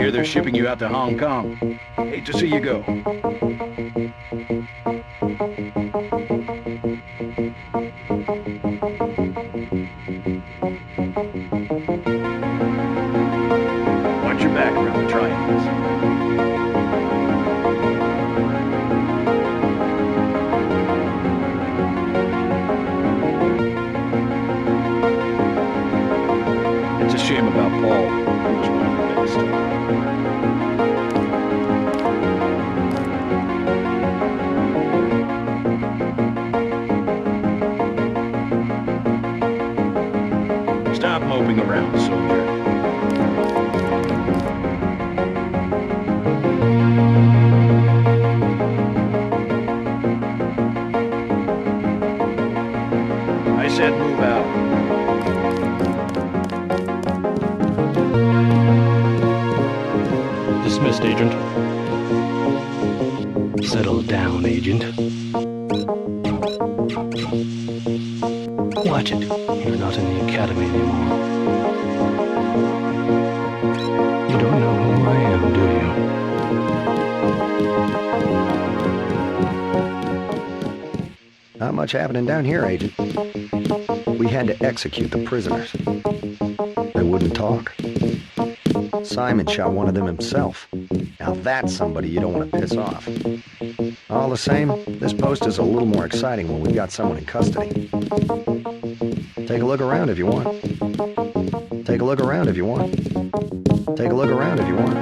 hear they're shipping you out to Hong Kong. Hate to see you go. Watch your back around the triangles. It's a shame about Paul. He was one of the best. Stop moping around, soldier. I said move out. Dismissed, Agent. Settle down, Agent. Watch it. You're not in the academy anymore. You don't know who I am, do you? Not much happening down here, Agent. We had to execute the prisoners. They wouldn't talk. Simon shot one of them himself. Now that's somebody you don't want to piss off. All the same, this post is a little more exciting when we've got someone in custody. Take a look around if you want. Take a look around if you want. Take a look around if you want.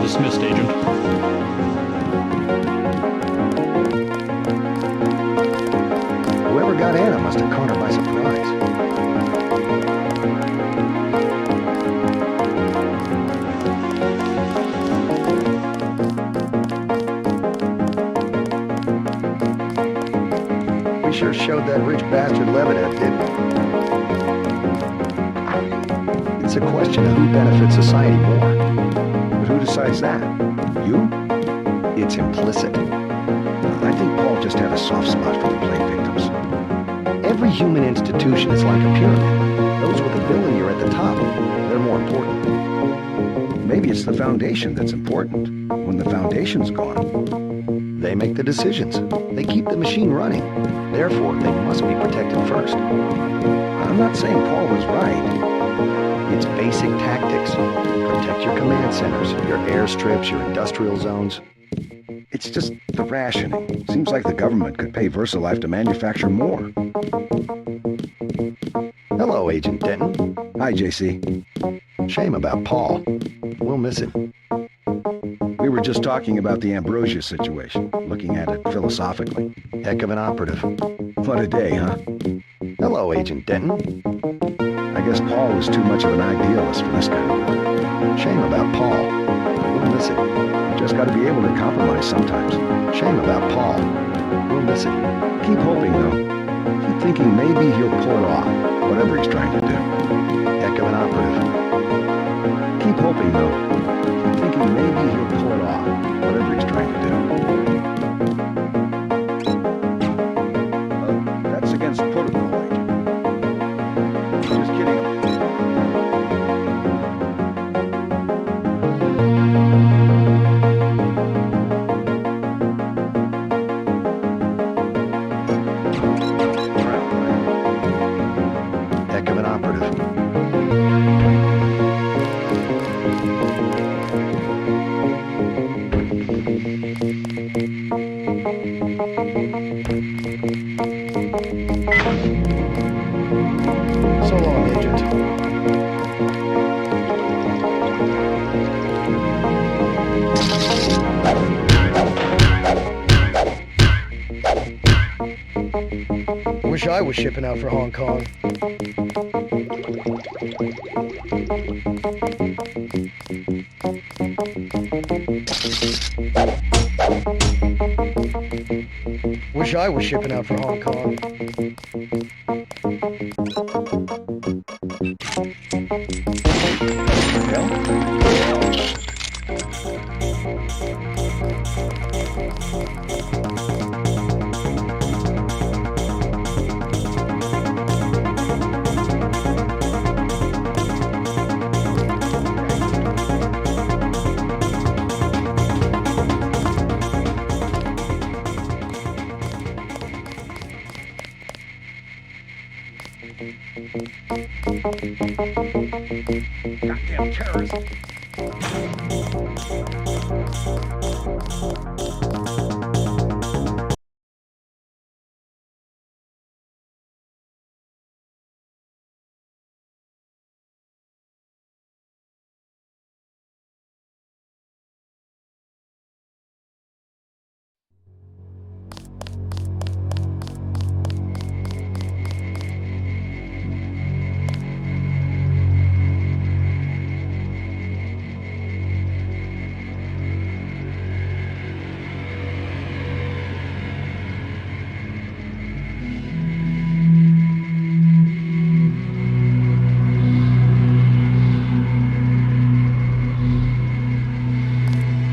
Dismissed, Agent. Whoever got Anna must have caught her by surprise. We sure showed that rich bastard Lebedev, didn't we? It's a question of who benefits society more. But who decides that? You? It's implicit. I think Paul just had a soft spot for the plague victims. Every human institution is like a pyramid. Those with ability are at the top. They're more important. Maybe it's the foundation that's important. When the foundation's gone, they make the decisions. They keep the machine running. Therefore, they must be protected first. I'm not saying Paul was right. It's basic tactics. Protect your command centers, your airstrips, your industrial zones. It's just the rationing. Seems like the government could pay VersaLife to manufacture more. Hello, Agent Denton. Hi, JC. Shame about Paul. We'll miss him. We were just talking about the Ambrosia situation, looking at it philosophically. Heck of an operative. What a day, huh? Hello, Agent Denton. I guess Paul was too much of an idealist for this kind of work. Shame about Paul. We'll miss it. You just got to be able to compromise sometimes. Shame about Paul. We'll miss it. Keep hoping, though. Keep thinking maybe he'll pull it off, whatever he's trying to do. Heck of an operative. Keep hoping, though. Keep thinking maybe he'll pull it off, whatever he's trying to do. That's against protocol, Agent. Just kidding. Heck of an operative. So long, Agent. Wish I was shipping out for Hong Kong. Wish I was shipping out for Hong Kong. terrorism.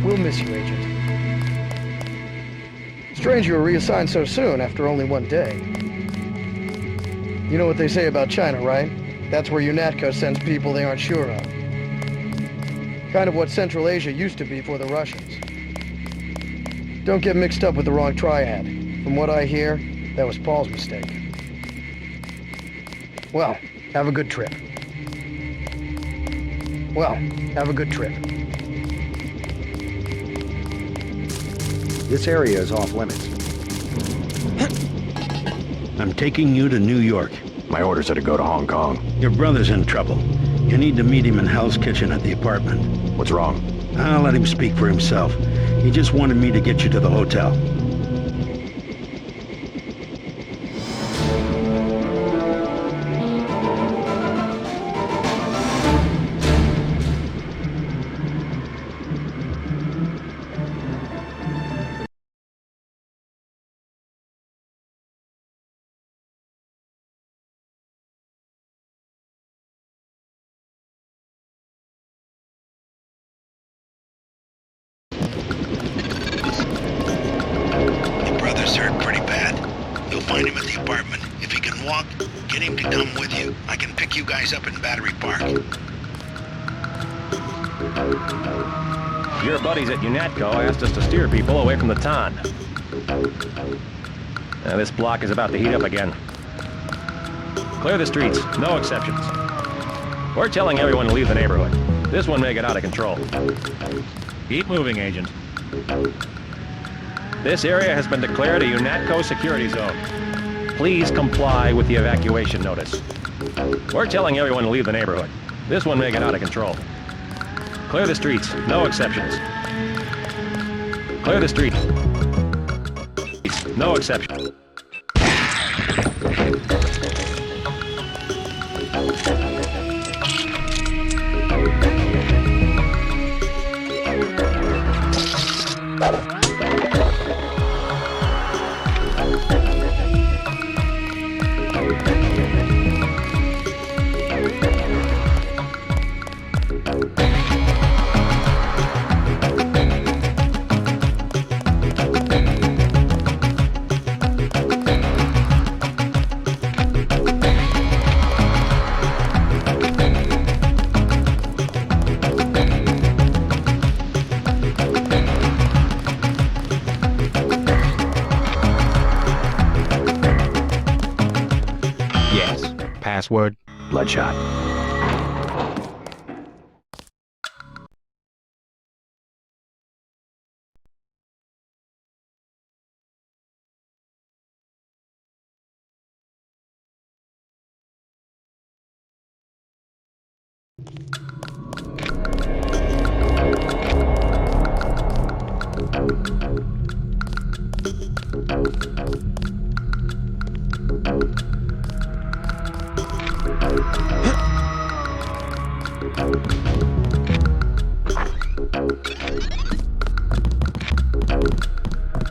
We'll miss you, Agent. Strange you were reassigned so soon after only one day. You know what they say about China, right? That's where UNATCO sends people they aren't sure of. Kind of what Central Asia used to be for the Russians. Don't get mixed up with the wrong triad. From what I hear, that was Paul's mistake. Well, have a good trip. This area is off limits. I'm taking you to New York. My orders are to go to Hong Kong. Your brother's in trouble. You need to meet him in Hell's Kitchen at the apartment. What's wrong? I'll let him speak for himself. He just wanted me to get you to the hotel. Your brother's hurt pretty bad. You'll find him at the apartment. If he can walk, get him to come with you. I can pick you guys up in Battery Park. Your buddies at UNATCO asked us to steer people away from the Tan. This block is about to heat up again. Clear the streets, no exceptions. We're telling everyone to leave the neighborhood. This one may get out of control. Keep moving, Agent. This area has been declared a UNATCO security zone. Please comply with the evacuation notice. We're telling everyone to leave the neighborhood. This one may get out of control. Clear the streets, no exceptions. Clear the street. No exception. Yes. Password? Bloodshot.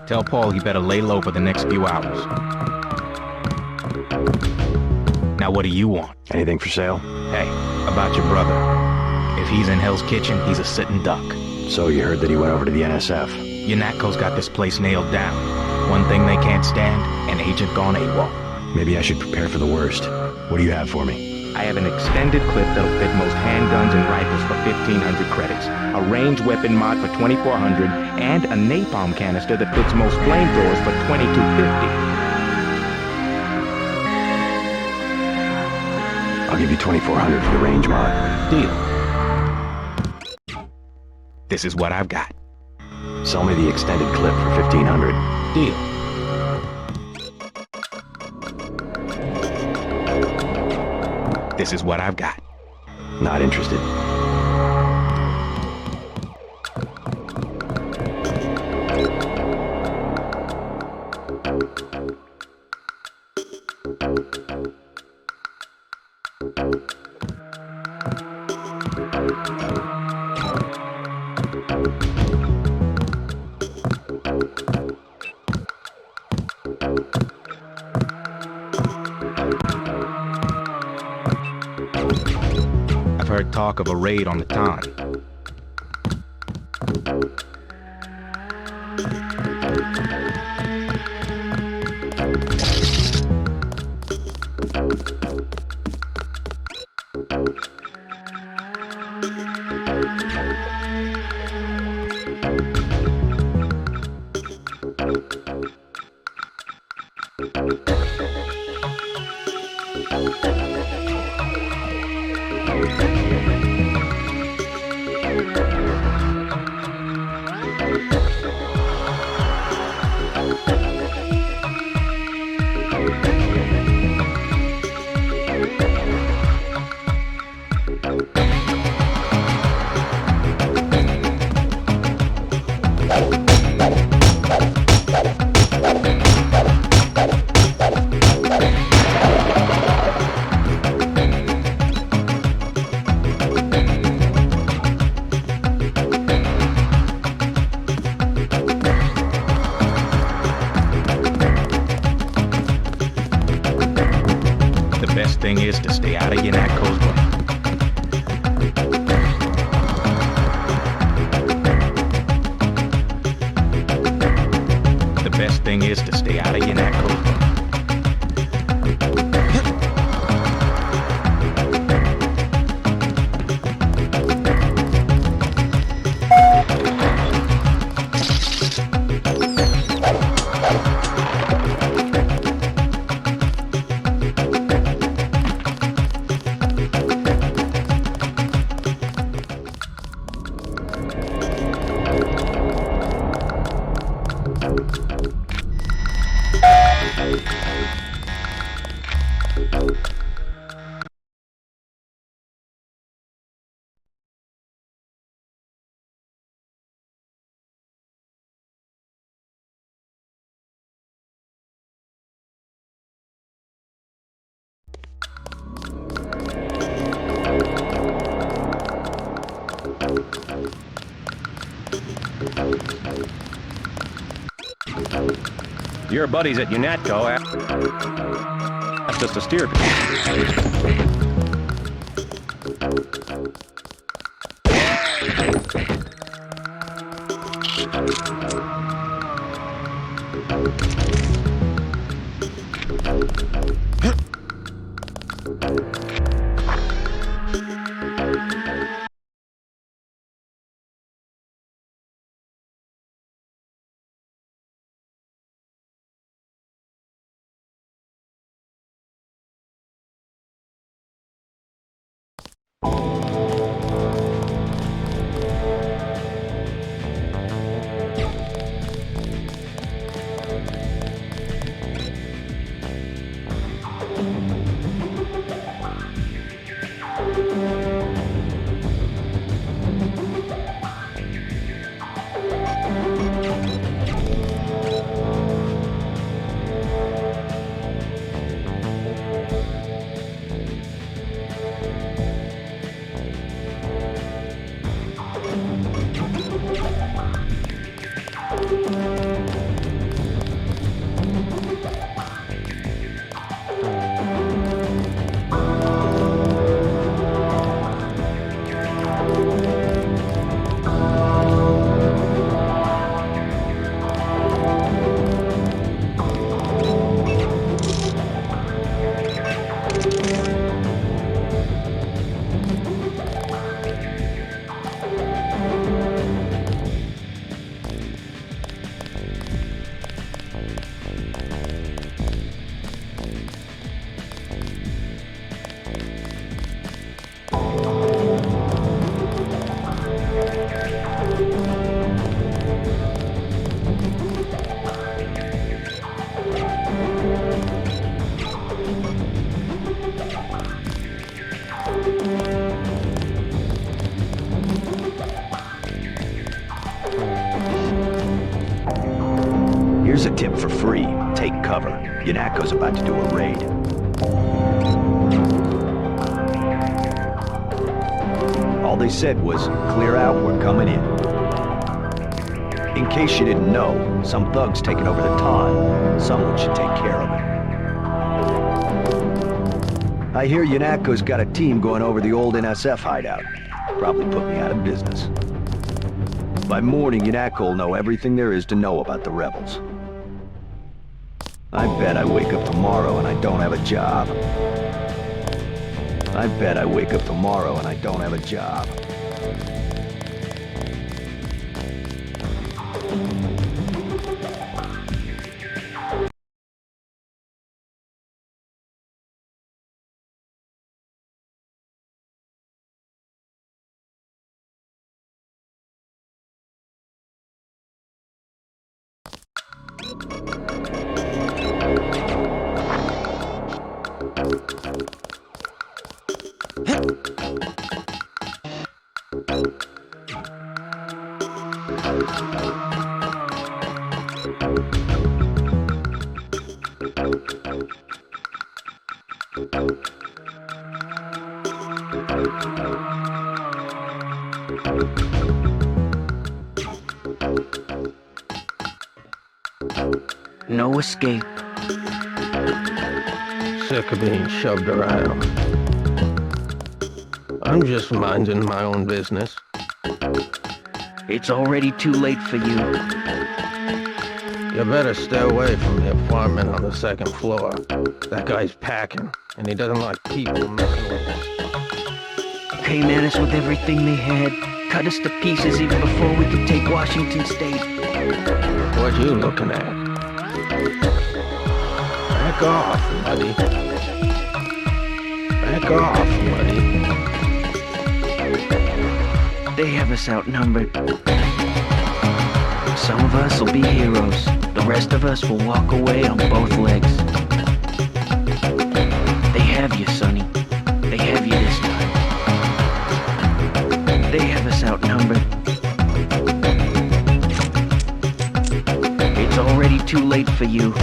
Tell Paul he better lay low for the next few hours. Now what do you want? Anything for sale? Hey, about your brother. If he's in Hell's Kitchen, he's a sitting duck. So you heard that he went over to the NSF? UNATCO's got this place nailed down. One thing they can't stand, an agent gone AWOL. Maybe I should prepare for the worst. What do you have for me? I have an extended clip that'll fit most handguns and rifles for 1,500 credits, a range weapon mod for 2,400, and a napalm canister that fits most flamethrowers for 2,250. I'll give you 2,400 for the range mod. Deal. This is what I've got. Sell me the extended clip for 1,500. Deal. This is what I've got. Not interested. I've heard talk of a raid on the town. The best thing is to stay out of Yanatko's way. The best thing is to stay out of Yanatko's way. Your buddies at UNATCO asked us to steer. Here's a tip for free. Take cover. Yanatko's about to do a raid. All they said was, clear out, we're coming in. In case you didn't know, some thug's taking over the town. Someone should take care of it. I hear Yanatko's got a team going over the old NSF hideout. Probably put me out of business. By morning, Yanatko will know everything there is to know about the rebels. I bet I wake up tomorrow and I don't have a job. I bet I wake up tomorrow and I don't have a job. No escape. Sick of being shoved around. I'm just minding my own business. It's already too late for you. You better stay away from the apartment on the second floor. That guy's packing, and he doesn't like people messing with him. Came at us with everything they had, cut us to pieces even before we could take Washington State. What you looking at? Back off, buddy. Back off, buddy. They have us outnumbered. Some of us will be heroes. The rest of us will walk away on both legs. They have you, Sonny. They have you this time. They have us outnumbered. It's already too late for you.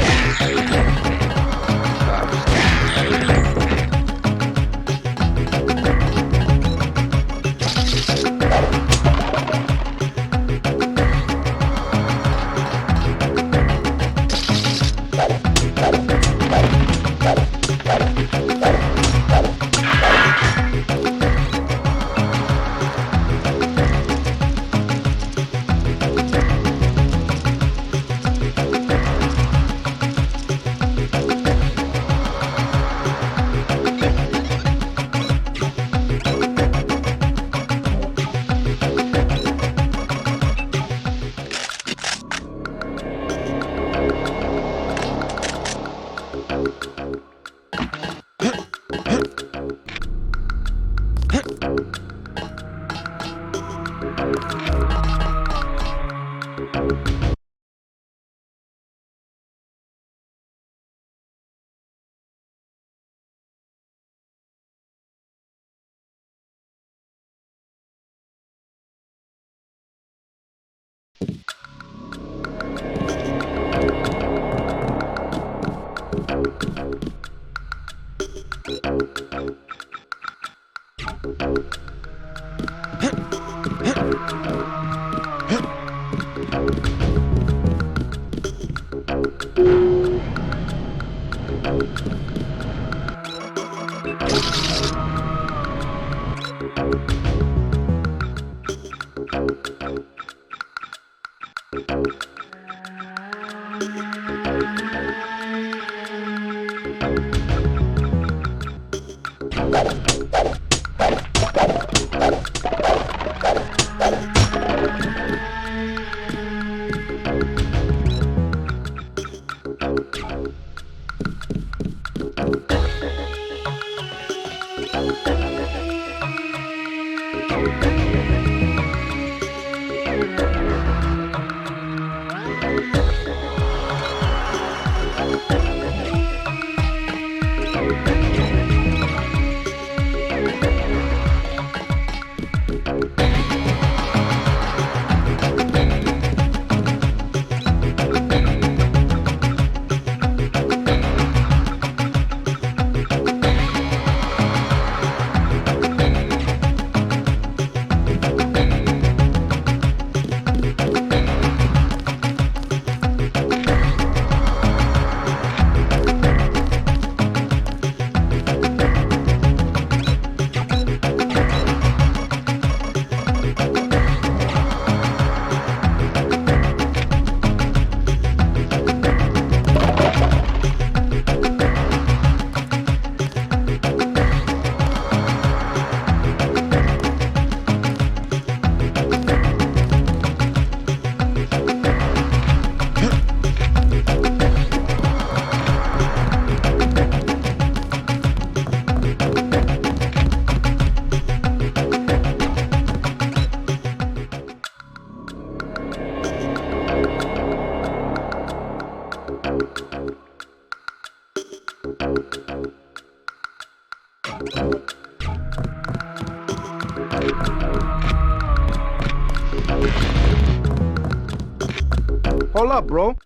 Hold up, bro.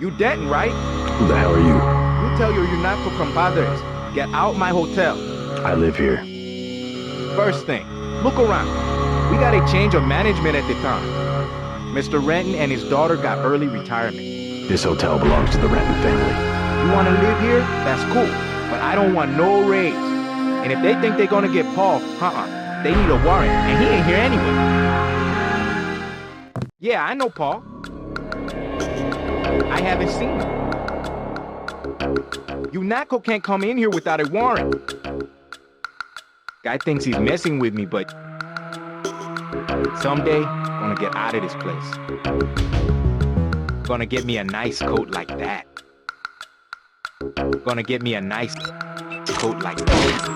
You Denton, right? Who the hell are you? You tell your Unaco compadres, get out my hotel. I live here. First thing, look around. We got a change of management at the time. Mr. Renton and his daughter got early retirement. This hotel belongs to the Renton family. You want to live here? That's cool. But I don't want no raids. And if they think they're gonna get Paul, they need a warrant, and he ain't here anyway. Yeah, I know Paul. I haven't seen him. Unaco can't come in here without a warrant. Guy thinks he's messing with me, but someday, gonna get out of this place. Gonna get me a nice coat like that. Gonna get me a nice coat like that.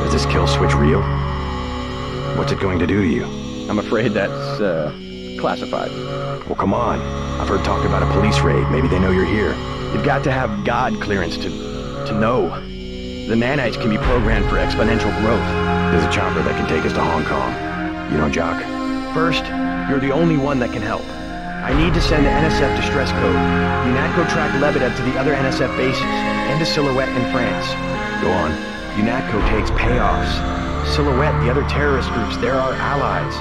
Is this kill switch real? What's it going to do to you? I'm afraid that's, classified. Well, come on. I've heard talk about a police raid. Maybe they know you're here. You've got to have God clearance to know. The nanites can be programmed for exponential growth. There's a chopper that can take us to Hong Kong. You know, Jock. First, you're the only one that can help. I need to send the NSF distress code. UNATCO track Lebedev to the other NSF bases, and to Silhouette in France. Go on. UNATCO takes payoffs. Silhouette, the other terrorist groups, they're our allies.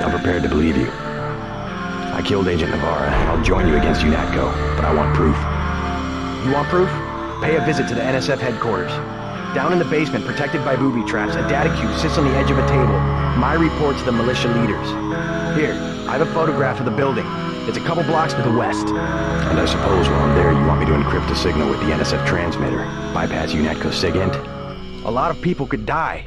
I'm prepared to believe you. I killed Agent Navarra, and I'll join you against UNATCO, but I want proof. You want proof? Pay a visit to the NSF headquarters. Down in the basement, protected by booby traps, a data cube sits on the edge of a table. My report to the militia leaders. Here, I have a photograph of the building. It's a couple blocks to the west. And I suppose while I'm there, you want me to encrypt a signal with the NSF transmitter, bypass UNATCO's SIGINT? A lot of people could die.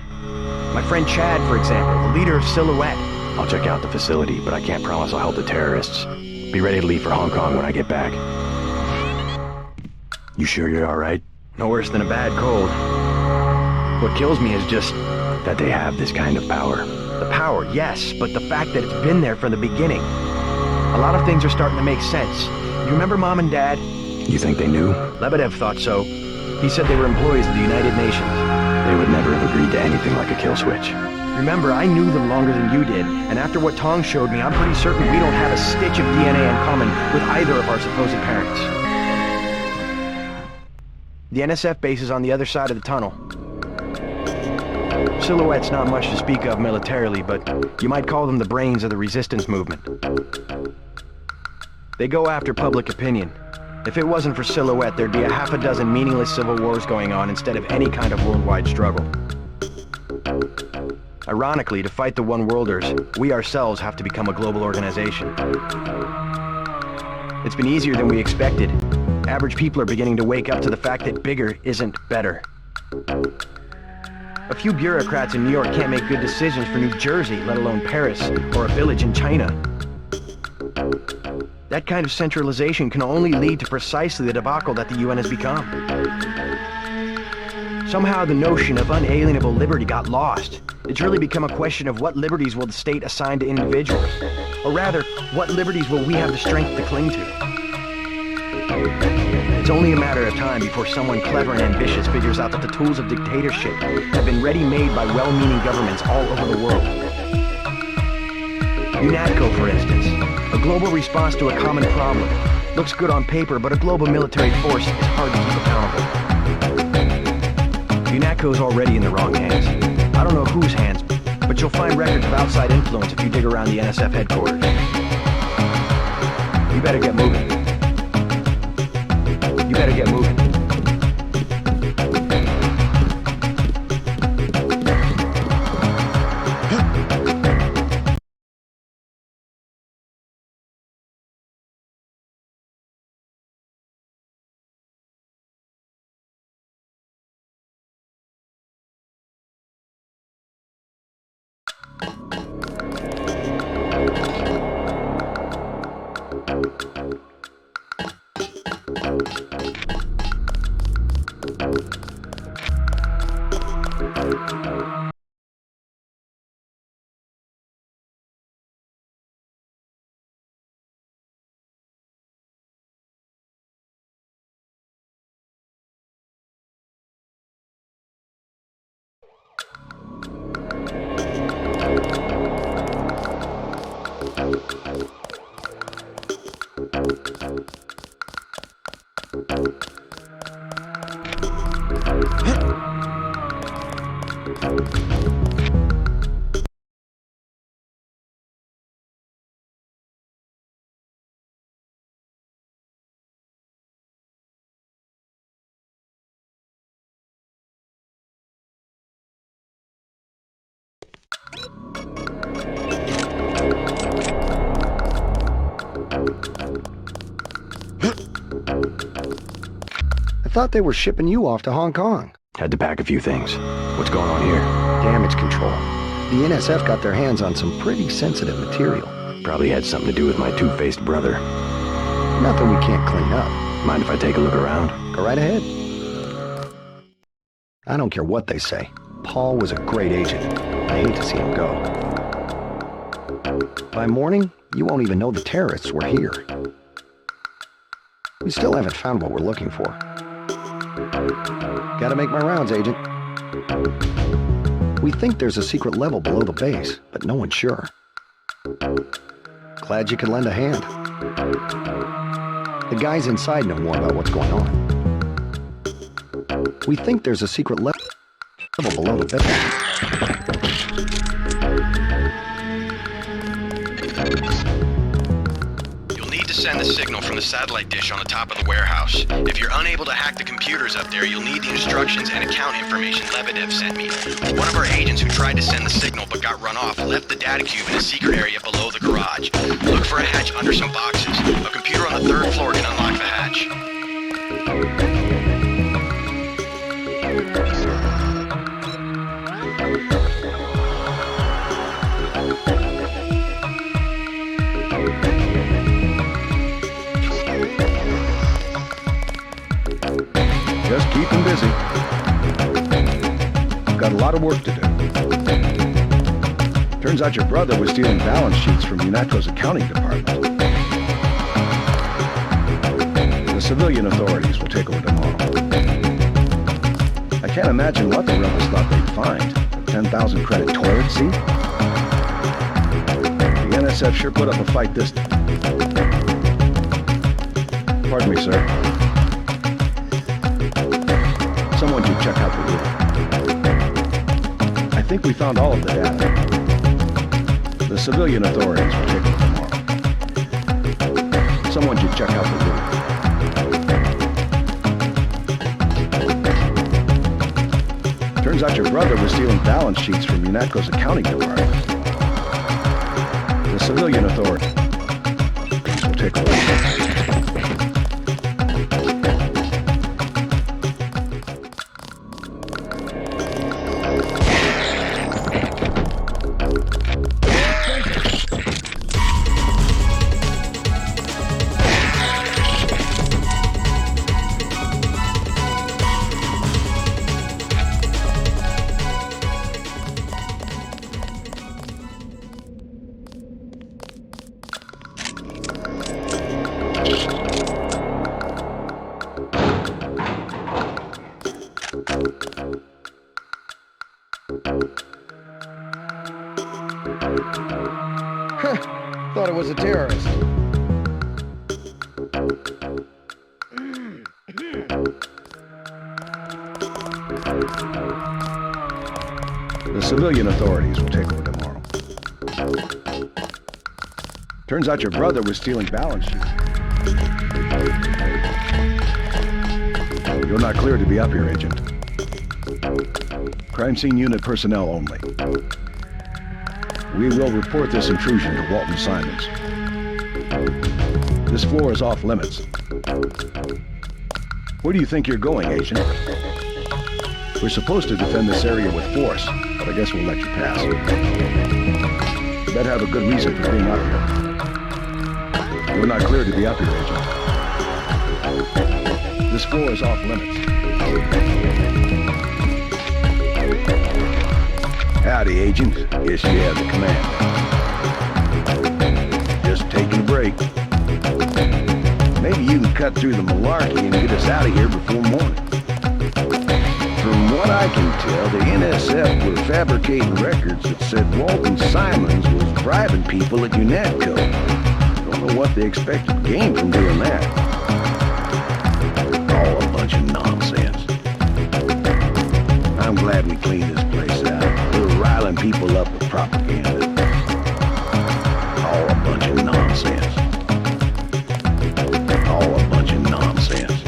My friend Chad, for example, the leader of Silhouette. I'll check out the facility, but I can't promise I'll help the terrorists. Be ready to leave for Hong Kong when I get back. You sure you're all right? No worse than a bad cold. What kills me is just that they have this kind of power. The power, yes, but the fact that it's been there from the beginning. A lot of things are starting to make sense. You remember Mom and Dad? You think they knew? Lebedev thought so. He said they were employees of the United Nations. They would never have agreed to anything like a kill switch. Remember, I knew them longer than you did, and after what Tong showed me, I'm pretty certain we don't have a stitch of DNA in common with either of our supposed parents. The NSF base is on the other side of the tunnel. Silhouette's not much to speak of militarily, but you might call them the brains of the resistance movement. They go after public opinion. If it wasn't for Silhouette, there'd be a half a dozen meaningless civil wars going on instead of any kind of worldwide struggle. Ironically, to fight the one-worlders, we ourselves have to become a global organization. It's been easier than we expected. Average people are beginning to wake up to the fact that bigger isn't better. A few bureaucrats in New York can't make good decisions for New Jersey, let alone Paris or a village in China. That kind of centralization can only lead to precisely the debacle that the UN has become. Somehow the notion of unalienable liberty got lost. It's really become a question of what liberties will the state assign to individuals? Or rather, what liberties will we have the strength to cling to? It's only a matter of time before someone clever and ambitious figures out that the tools of dictatorship have been ready-made by well-meaning governments all over the world. UNATCO, for instance, a global response to a common problem. Looks good on paper, but a global military force is hard to keep accountable. UNATCO's already in the wrong hands. I don't know whose hands, but you'll find records of outside influence if you dig around the NSF headquarters. You better get moving. You better get moving. I thought they were shipping you off to Hong Kong. Had to pack a few things. What's going on here? Damage control. The NSF got their hands on some pretty sensitive material. Probably had something to do with my two-faced brother. Nothing we can't clean up. Mind if I take a look around? Go right ahead. I don't care what they say. Paul was a great agent. I hate to see him go. By morning, you won't even know the terrorists were here. We still haven't found what we're looking for. Gotta make my rounds, Agent. We think there's a secret level below the base, but no one's sure. Glad you could lend a hand. The guys inside know more about what's going on. We think there's a secret level below the base. Send the signal from the satellite dish on the top of the warehouse. If you're unable to hack the computers up there, you'll need the instructions and account information Lebedev sent me. One of our agents who tried to send the signal but got run off left the data cube in a secret area below the garage. Look for a hatch under some boxes. A computer on the 3rd floor can unlock the hatch. Just keep him busy. Got a lot of work to do. Turns out your brother was stealing balance sheets from UNATCO's accounting department. The civilian authorities will take over tomorrow. I can't imagine what the rebels thought they'd find. A 10,000 credit toilet seat? The NSF sure put up a fight this time. Pardon me, sir. Someone should check out the room. I think we found all of the data. The civilian authorities will take it tomorrow. Someone should check out the room. Turns out your brother was stealing balance sheets from UNATCO's accounting department. The civilian authorities will take over. Thought it was a terrorist. The civilian authorities will take over tomorrow. Turns out your brother was stealing balance sheets. You're not cleared to be up here, Agent. Crime scene unit personnel only. We will report this intrusion to Walton Simons. This floor is off limits. Where do you think you're going, Agent? We're supposed to defend this area with force, but I guess we'll let you pass. You better have a good reason for being up here. You're not cleared to be up here, Agent. This floor is off limits. Howdy, Agent. Guess you have the command. Just taking a break. Maybe you can cut through the malarkey and get us out of here before morning. From what I can tell, the NSF were fabricating records that said Walton Simons was bribing people at UNATCO. Don't know what they expected to gain from doing that. All a bunch of nonsense. I'm glad we cleaned this place out. We're riling people up with propaganda. All a bunch of nonsense. All a bunch of nonsense.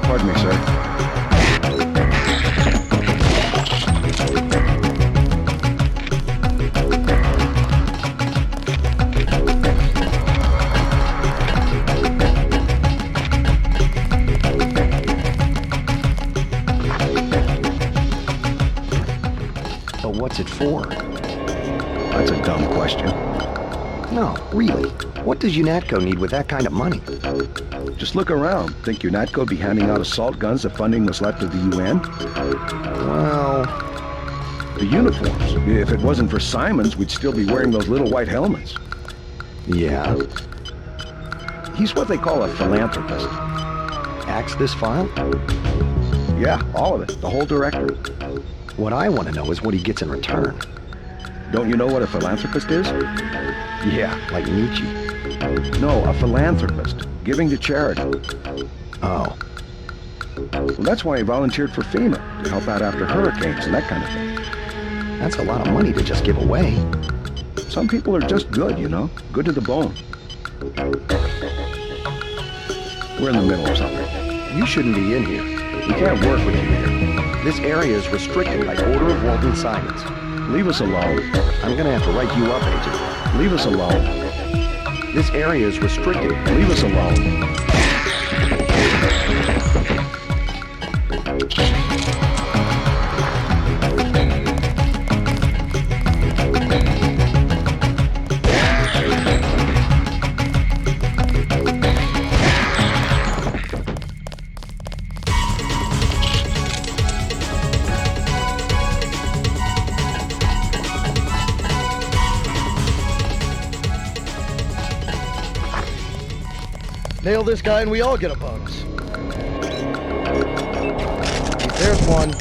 Pardon me, sir. But what's it for? That's a dumb question. No, really. What does UNATCO need with that kind of money? Just look around. Think UNATCO be handing out assault guns if funding was left of the UN? Well... The uniforms. If it wasn't for Simons, we'd still be wearing those little white helmets. Yeah. He's what they call a philanthropist. Axe this file? Yeah, all of it. The whole directory. What I want to know is what he gets in return. Don't you know what a philanthropist is? Yeah, like Nietzsche. No, a philanthropist. Giving to charity. Oh. Well, that's why he volunteered for FEMA, to help out after hurricanes and that kind of thing. That's a lot of money to just give away. Some people are just good, you know? Good to the bone. We're in the middle of something. You shouldn't be in here. We can't work with you here. This area is restricted by order of Walton Simons. Leave us alone. I'm gonna have to write you up, Agent. Leave us alone. This area is restricted. Leave us alone. Nail this guy and we all get a bonus. There's one.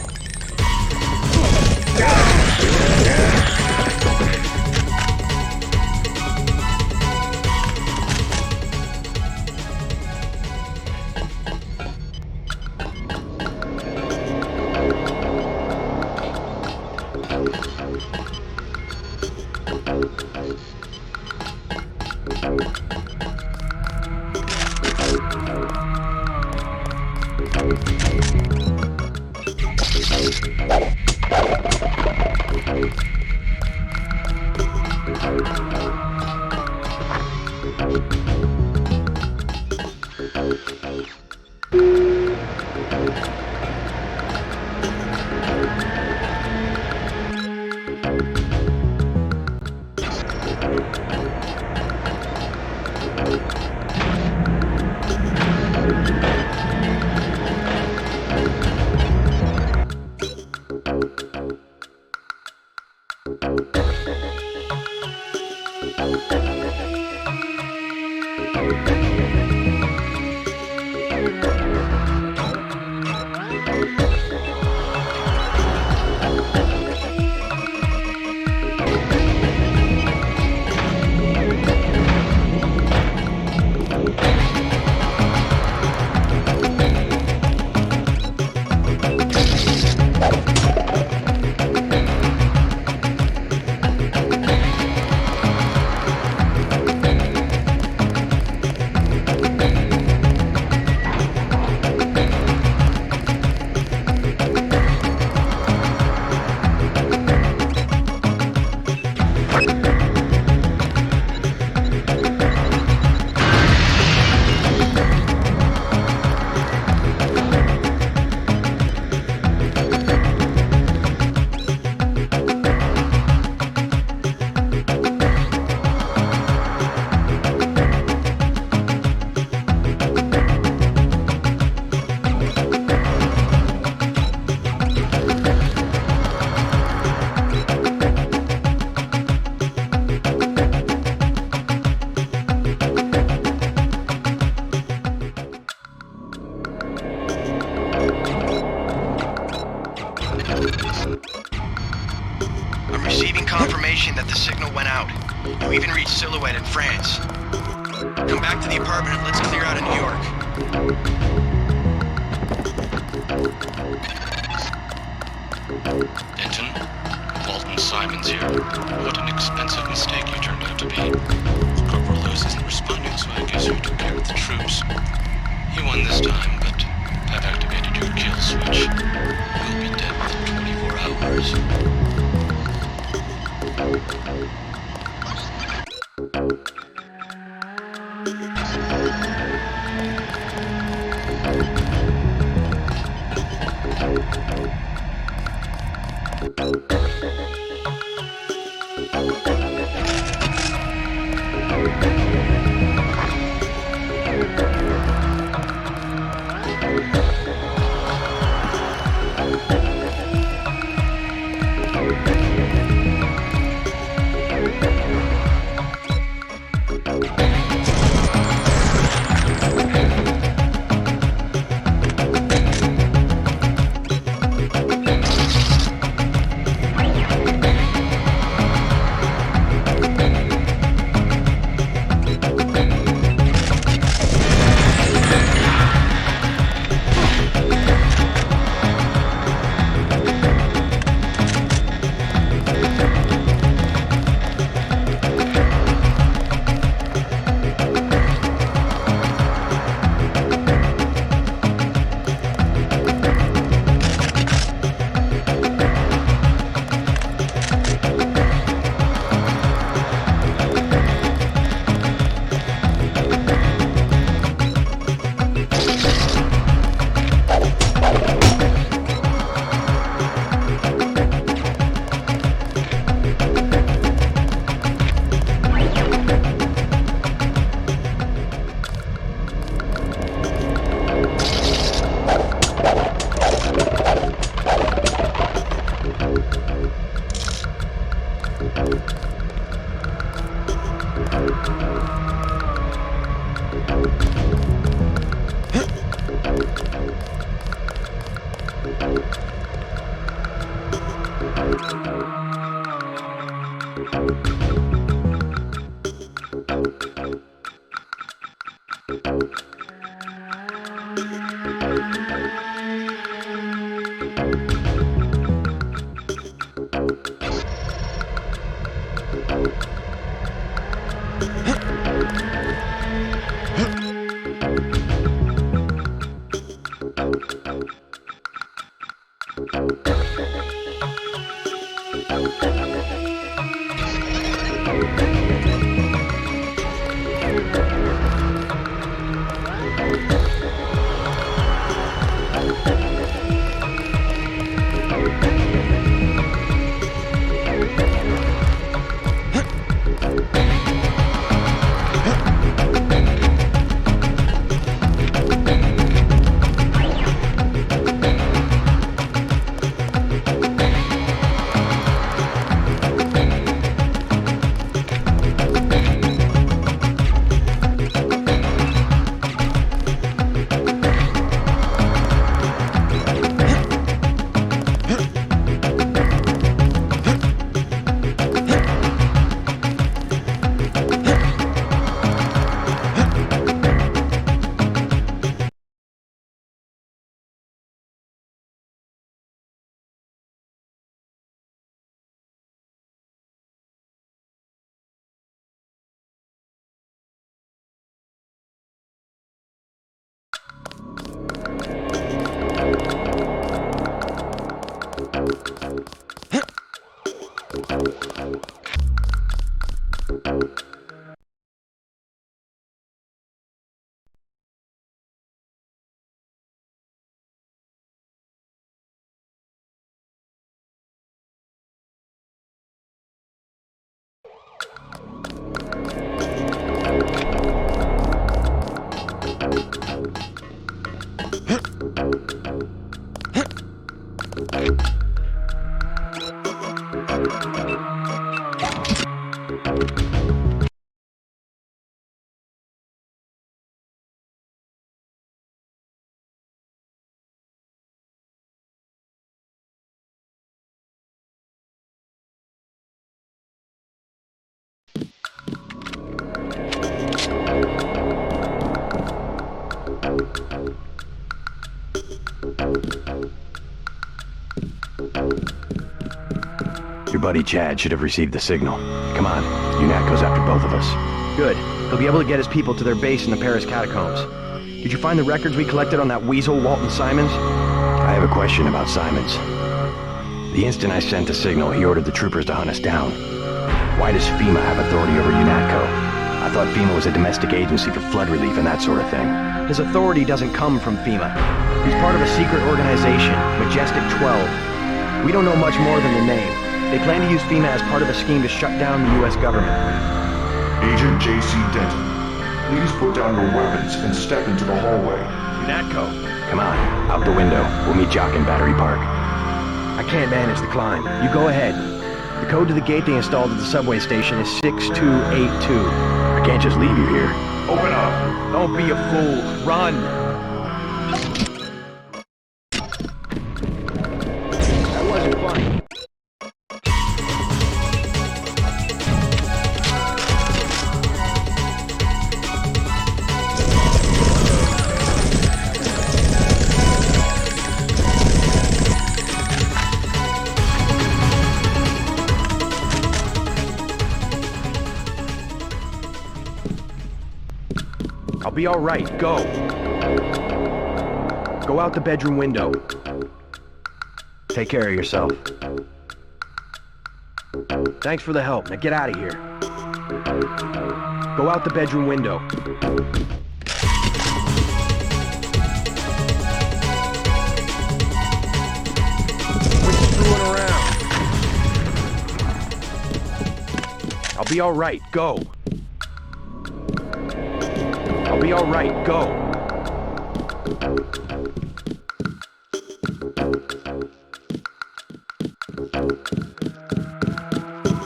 confirmation that the signal went out. You even reached Silhouette in France. Come back to the apartment and let's clear out of New York. Denton, Walton Simons here. What an expensive mistake you turned out to be. Corporal Lewis isn't responding, so I guess you took care of the troops. You won this time, but I've activated your kill switch. You'll be dead within 24 hours. buddy Chad should have received the signal. Come on, UNAT goes after both of us. Good. He'll be able to get his people to their base in the Paris catacombs. Did you find the records we collected on that weasel, Walton Simons? I have a question about Simons. The instant I sent the signal, he ordered the troopers to hunt us down. Why does FEMA have authority over UNATCO? I thought FEMA was a domestic agency for flood relief and that sort of thing. His authority doesn't come from FEMA. He's part of a secret organization, Majestic 12. We don't know much more than the name. They plan to use FEMA as part of a scheme to shut down the U.S. government. Agent J.C. Denton, please put down your weapons and step into the hallway. UNATCO, come on, out the window. We'll meet Jock in Battery Park. I can't manage the climb. You go ahead. The code to the gate they installed at the subway station is 6282. I can't just leave you here. Open up! Don't be a fool. Run! That wasn't funny. I'll be all right. Go. Go out the bedroom window. Take care of yourself. Thanks for the help. Now get out of here. Go out the bedroom window. Quit screwing around. I'll be all right. Go. I'll be all right. Go.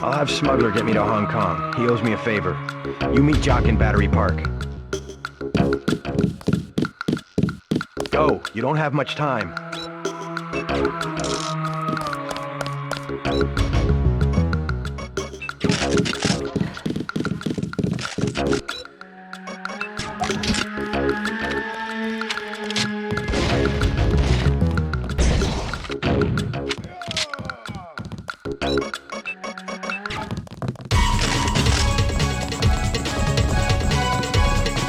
I'll have Smuggler get me to Hong Kong. He owes me a favor. You meet Jock in Battery Park. Go. You don't have much time.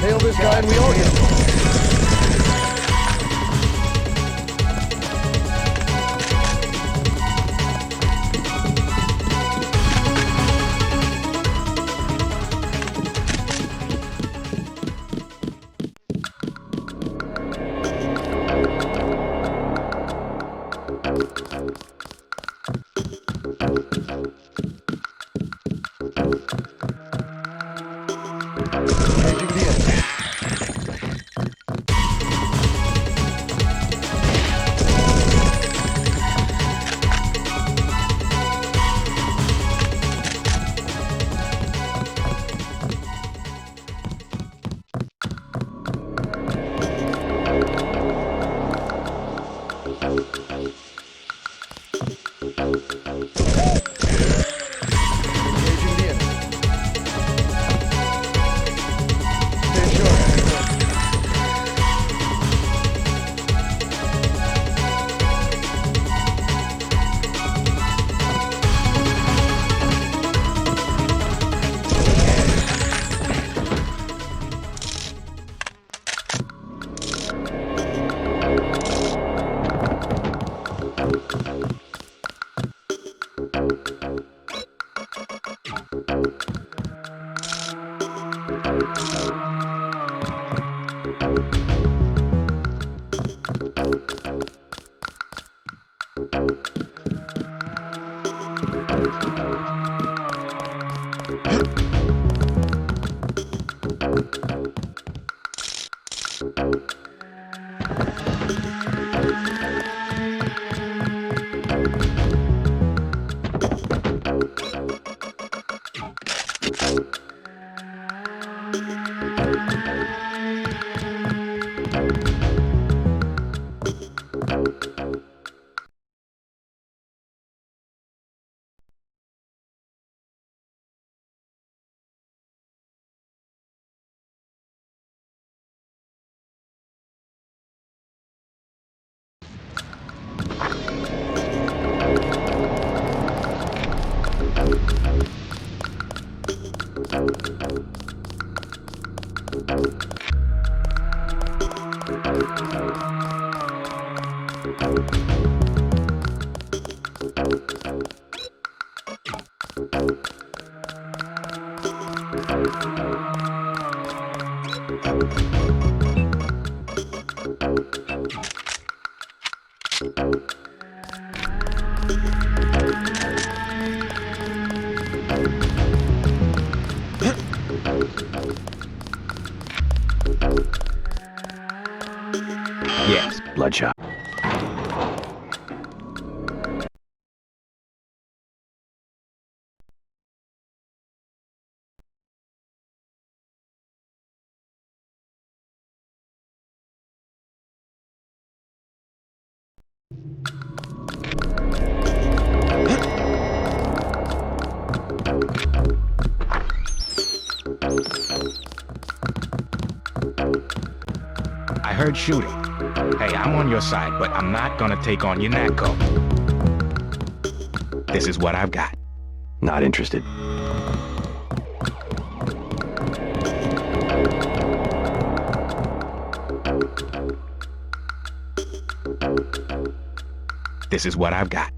Nail this guy and we all get him. Yes, Bloodshot. I heard shooting. Hey, I'm on your side, but I'm not gonna take on your Natco. This is what I've got. Not interested. This is what I've got.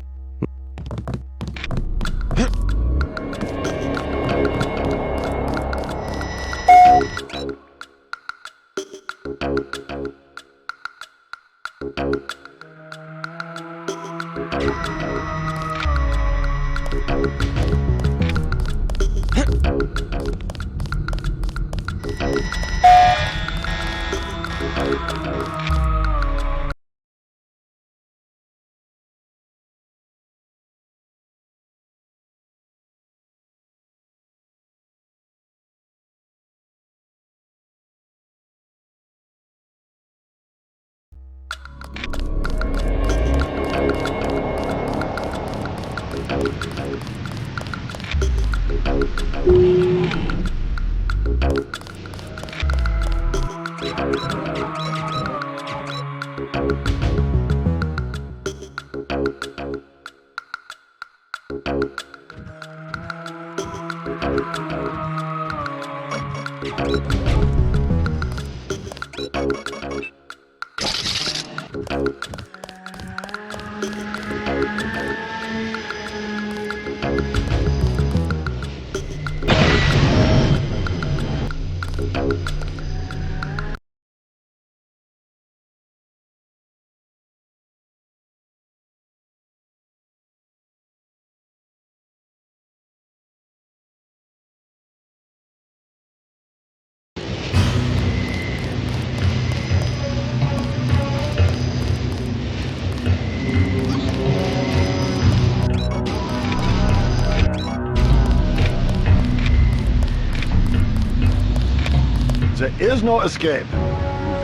There is no escape.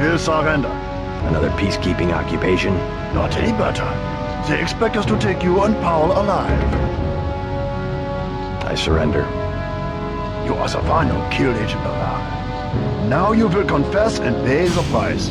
You will surrender. Another peacekeeping occupation? Not any better. They expect us to take you and Paul alive. I surrender. You are the one who killed Agent Navarre. Now you will confess and pay the price.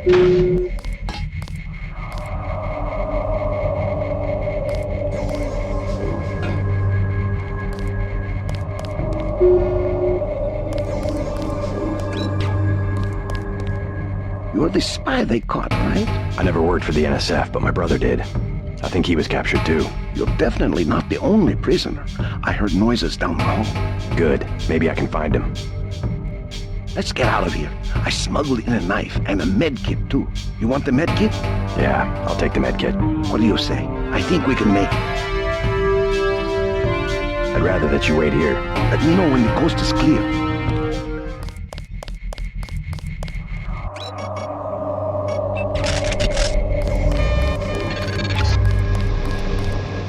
You're the spy they caught, right? I never worked for the NSF, but my brother did. I think he was captured too. You're definitely not the only prisoner. I heard noises down the hall. Good. Maybe I can find him. Let's get out of here. I smuggled in a knife and a med kit too. You want the med kit? Yeah, I'll take the med kit. What do you say? I think we can make it. I'd rather that you wait here. Let me know when the coast is clear.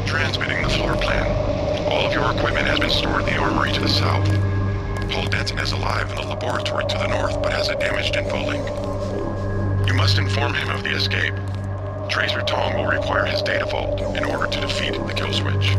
Transmitting the floor plan. All of your equipment has been stored in the armory to the south. Paul Denton is alive in the laboratory to the north, but has a damaged info link. You must inform him of the escape. Tracer Tong will require his data vault in order to defeat the kill switch.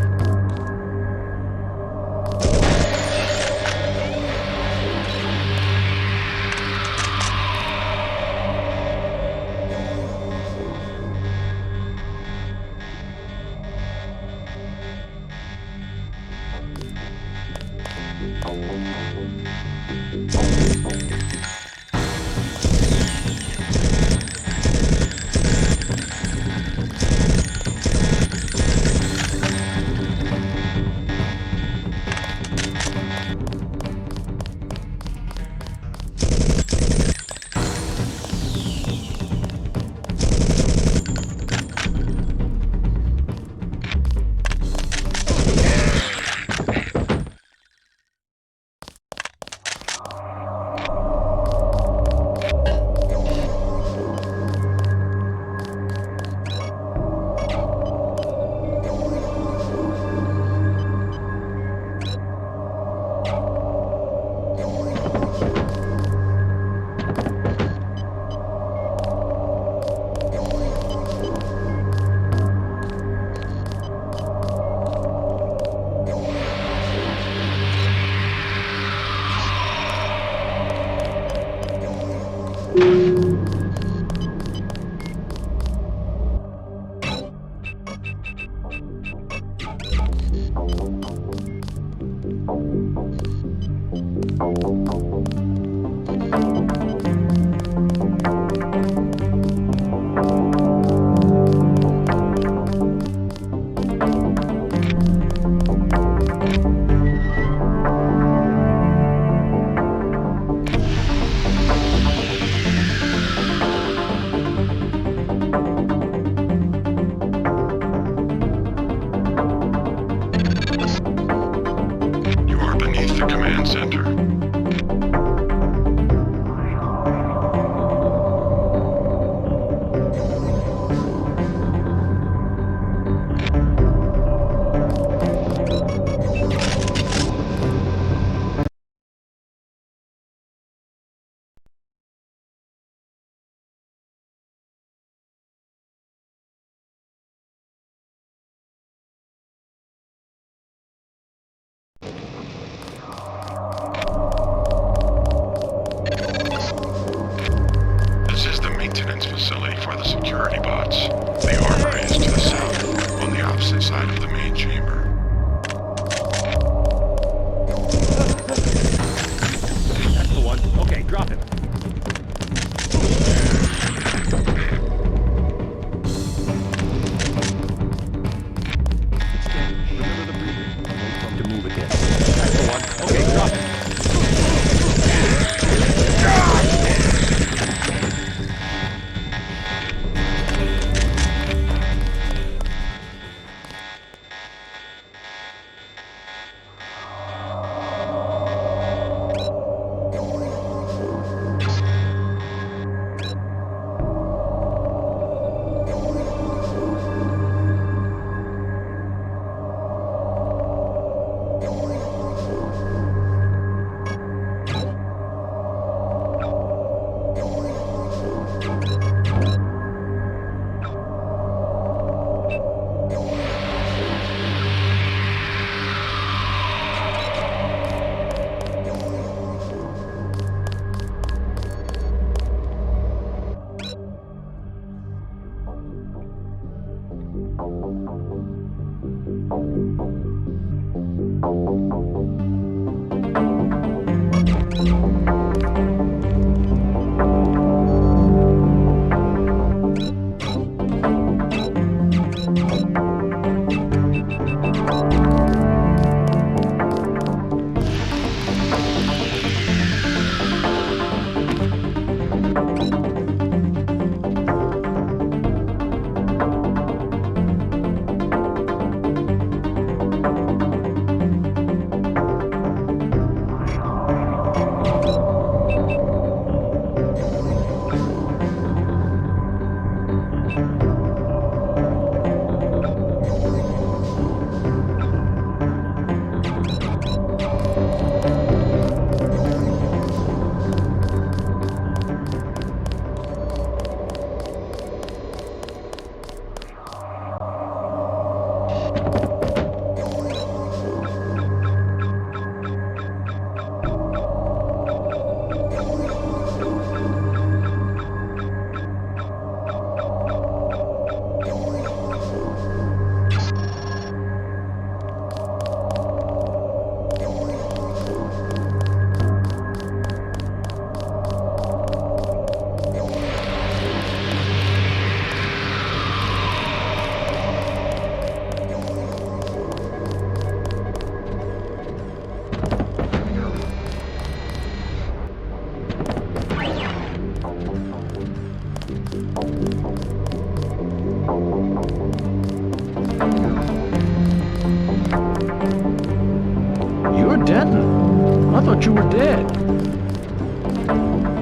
You are beneath the command center.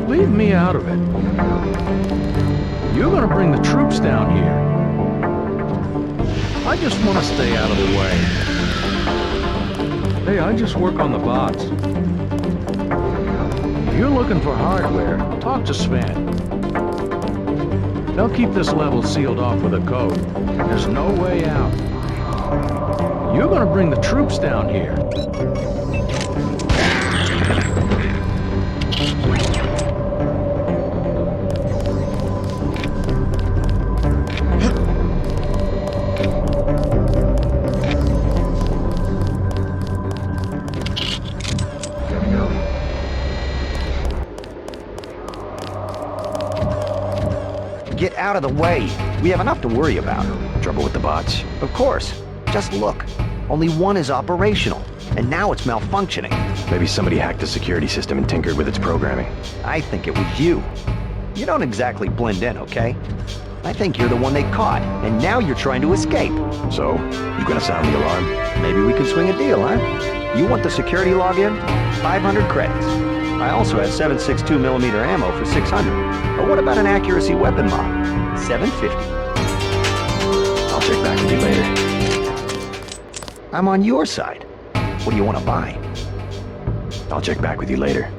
Leave me out of it. You're gonna bring the troops down here. I just want to stay out of the way. Hey, I just work on the bots. If you're looking for hardware, talk to Sven. They'll keep this level sealed off with a code. There's no way out. You're gonna bring the troops down here. Get out of the way. We have enough to worry about. Trouble with the bots? Of course. Just look. Only one is operational, and now it's malfunctioning. Maybe somebody hacked the security system and tinkered with its programming. I think it was you. You don't exactly blend in, okay? I think you're the one they caught, and now you're trying to escape. So, you gonna sound the alarm? Maybe we can swing a deal, huh? You want the security login? 500 credits. I also have 7.62mm ammo for 600. Or what about an accuracy weapon mod? 750. I'll check back with you later. I'm on your side. What do you want to buy? I'll check back with you later.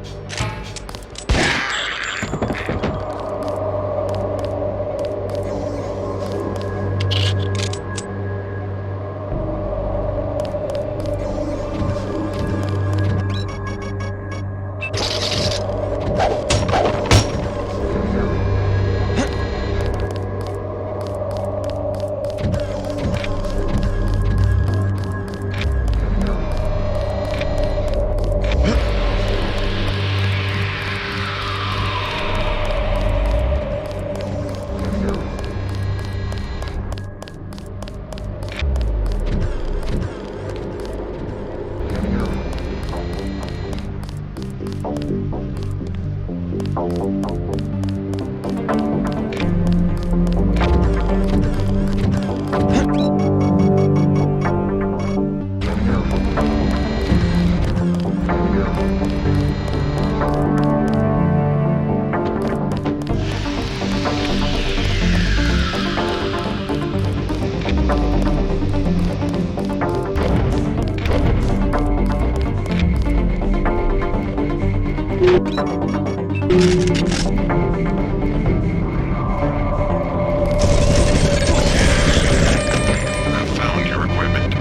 Found your equipment.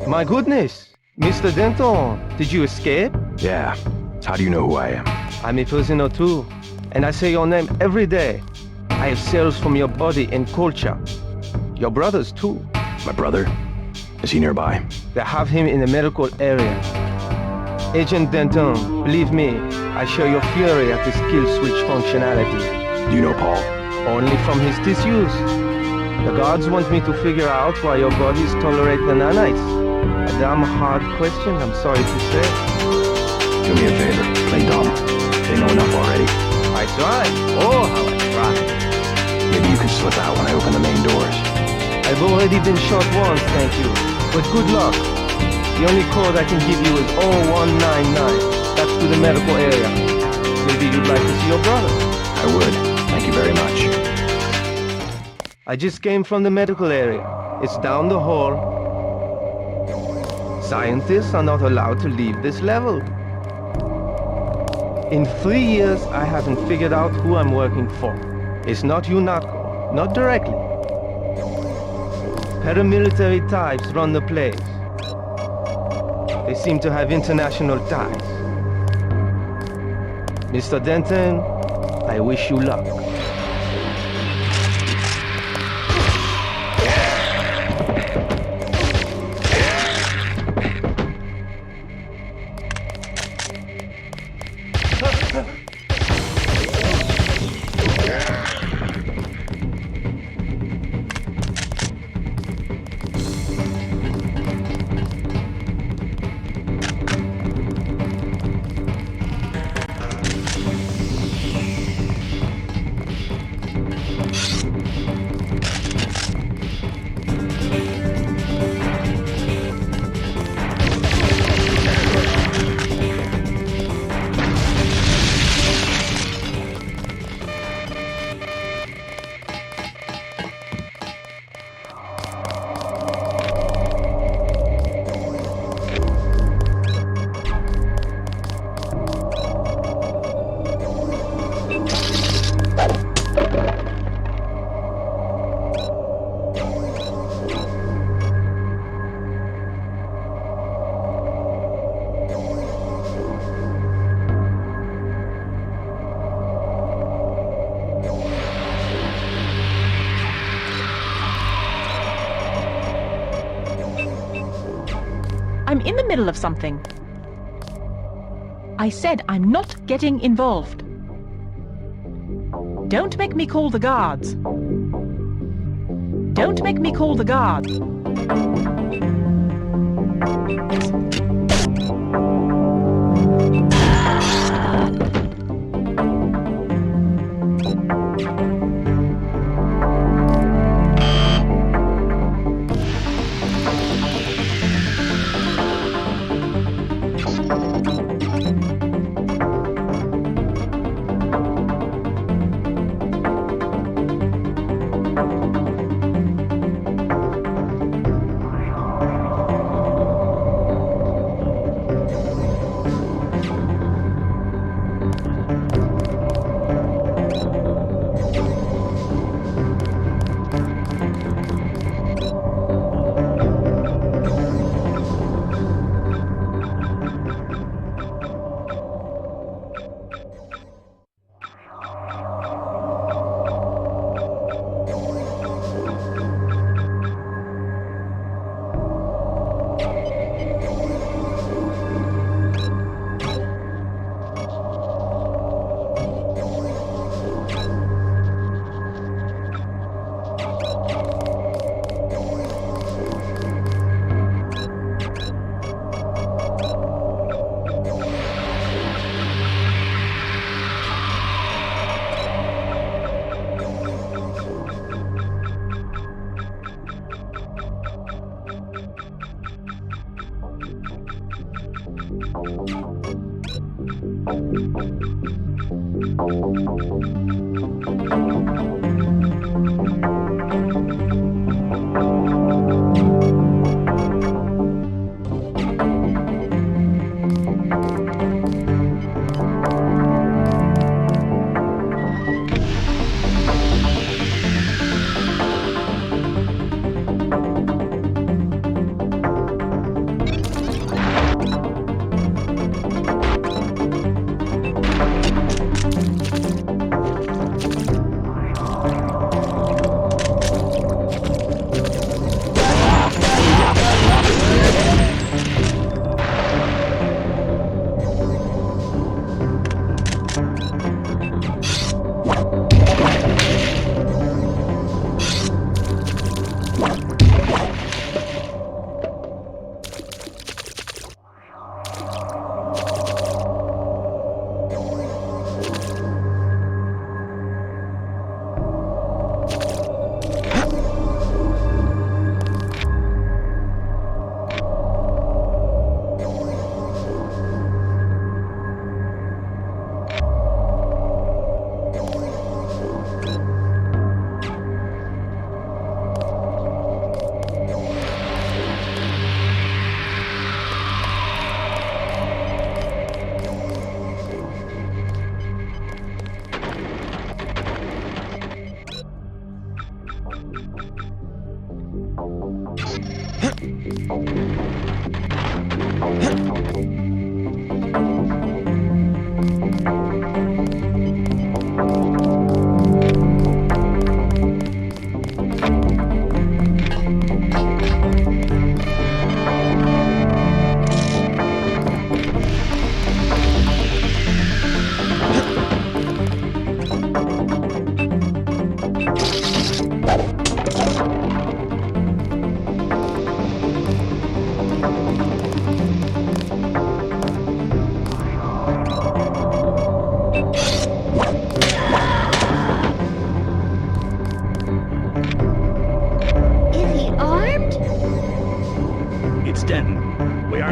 My goodness! Mr. Denton, did you escape? Yeah. How do you know who I am? I'm a prisoner too, and I say your name every day. I have cells from your body and culture. Your brothers too. My brother? Is he nearby? They have him in the medical area. Agent Denton, believe me, I share your fury at his kill switch functionality. Do you know Paul? Only from his tissues. The guards want me to figure out why your bodies tolerate the nanites. A damn hard question, I'm sorry to say. Do me a favor, play dumb. They know enough already. I tried. Oh, how I tried. Maybe you can slip out when I open the main doors. I've already been shot once, thank you. But good luck. The only code I can give you is 0199. That's to the medical area. Maybe you'd like to see your brother. I would. Thank you very much. I just came from the medical area. It's down the hall. Scientists are not allowed to leave this level. In 3 years, I haven't figured out who I'm working for. It's not UNATCO, not directly. Paramilitary types run the place. They seem to have international ties. Mr. Denton, I wish you luck. I'm in the middle of something. I said I'm not getting involved. Don't make me call the guards. Don't make me call the guards.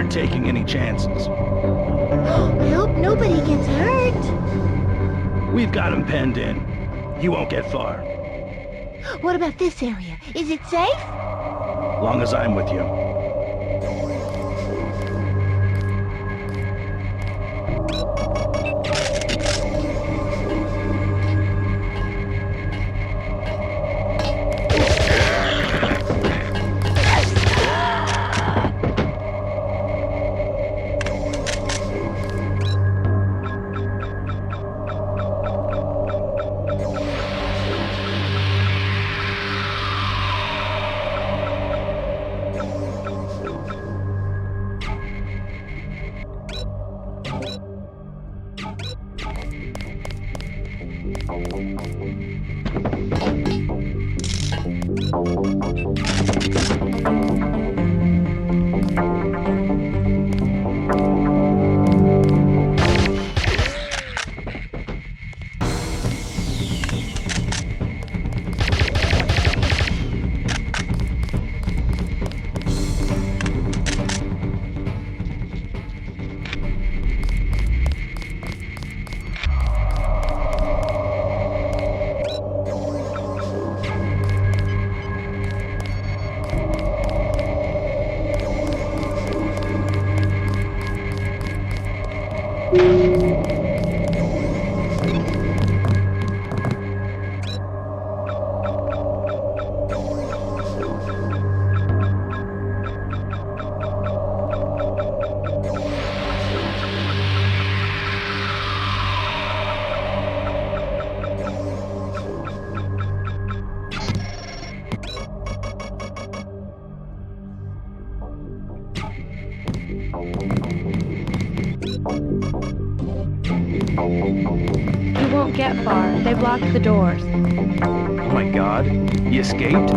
Taking any chances. I hope nobody gets hurt. We've got him penned in. You won't get far. What about this area? Is it safe? Long as I'm with you. He won't get far. They blocked the doors. Oh my god, he escaped?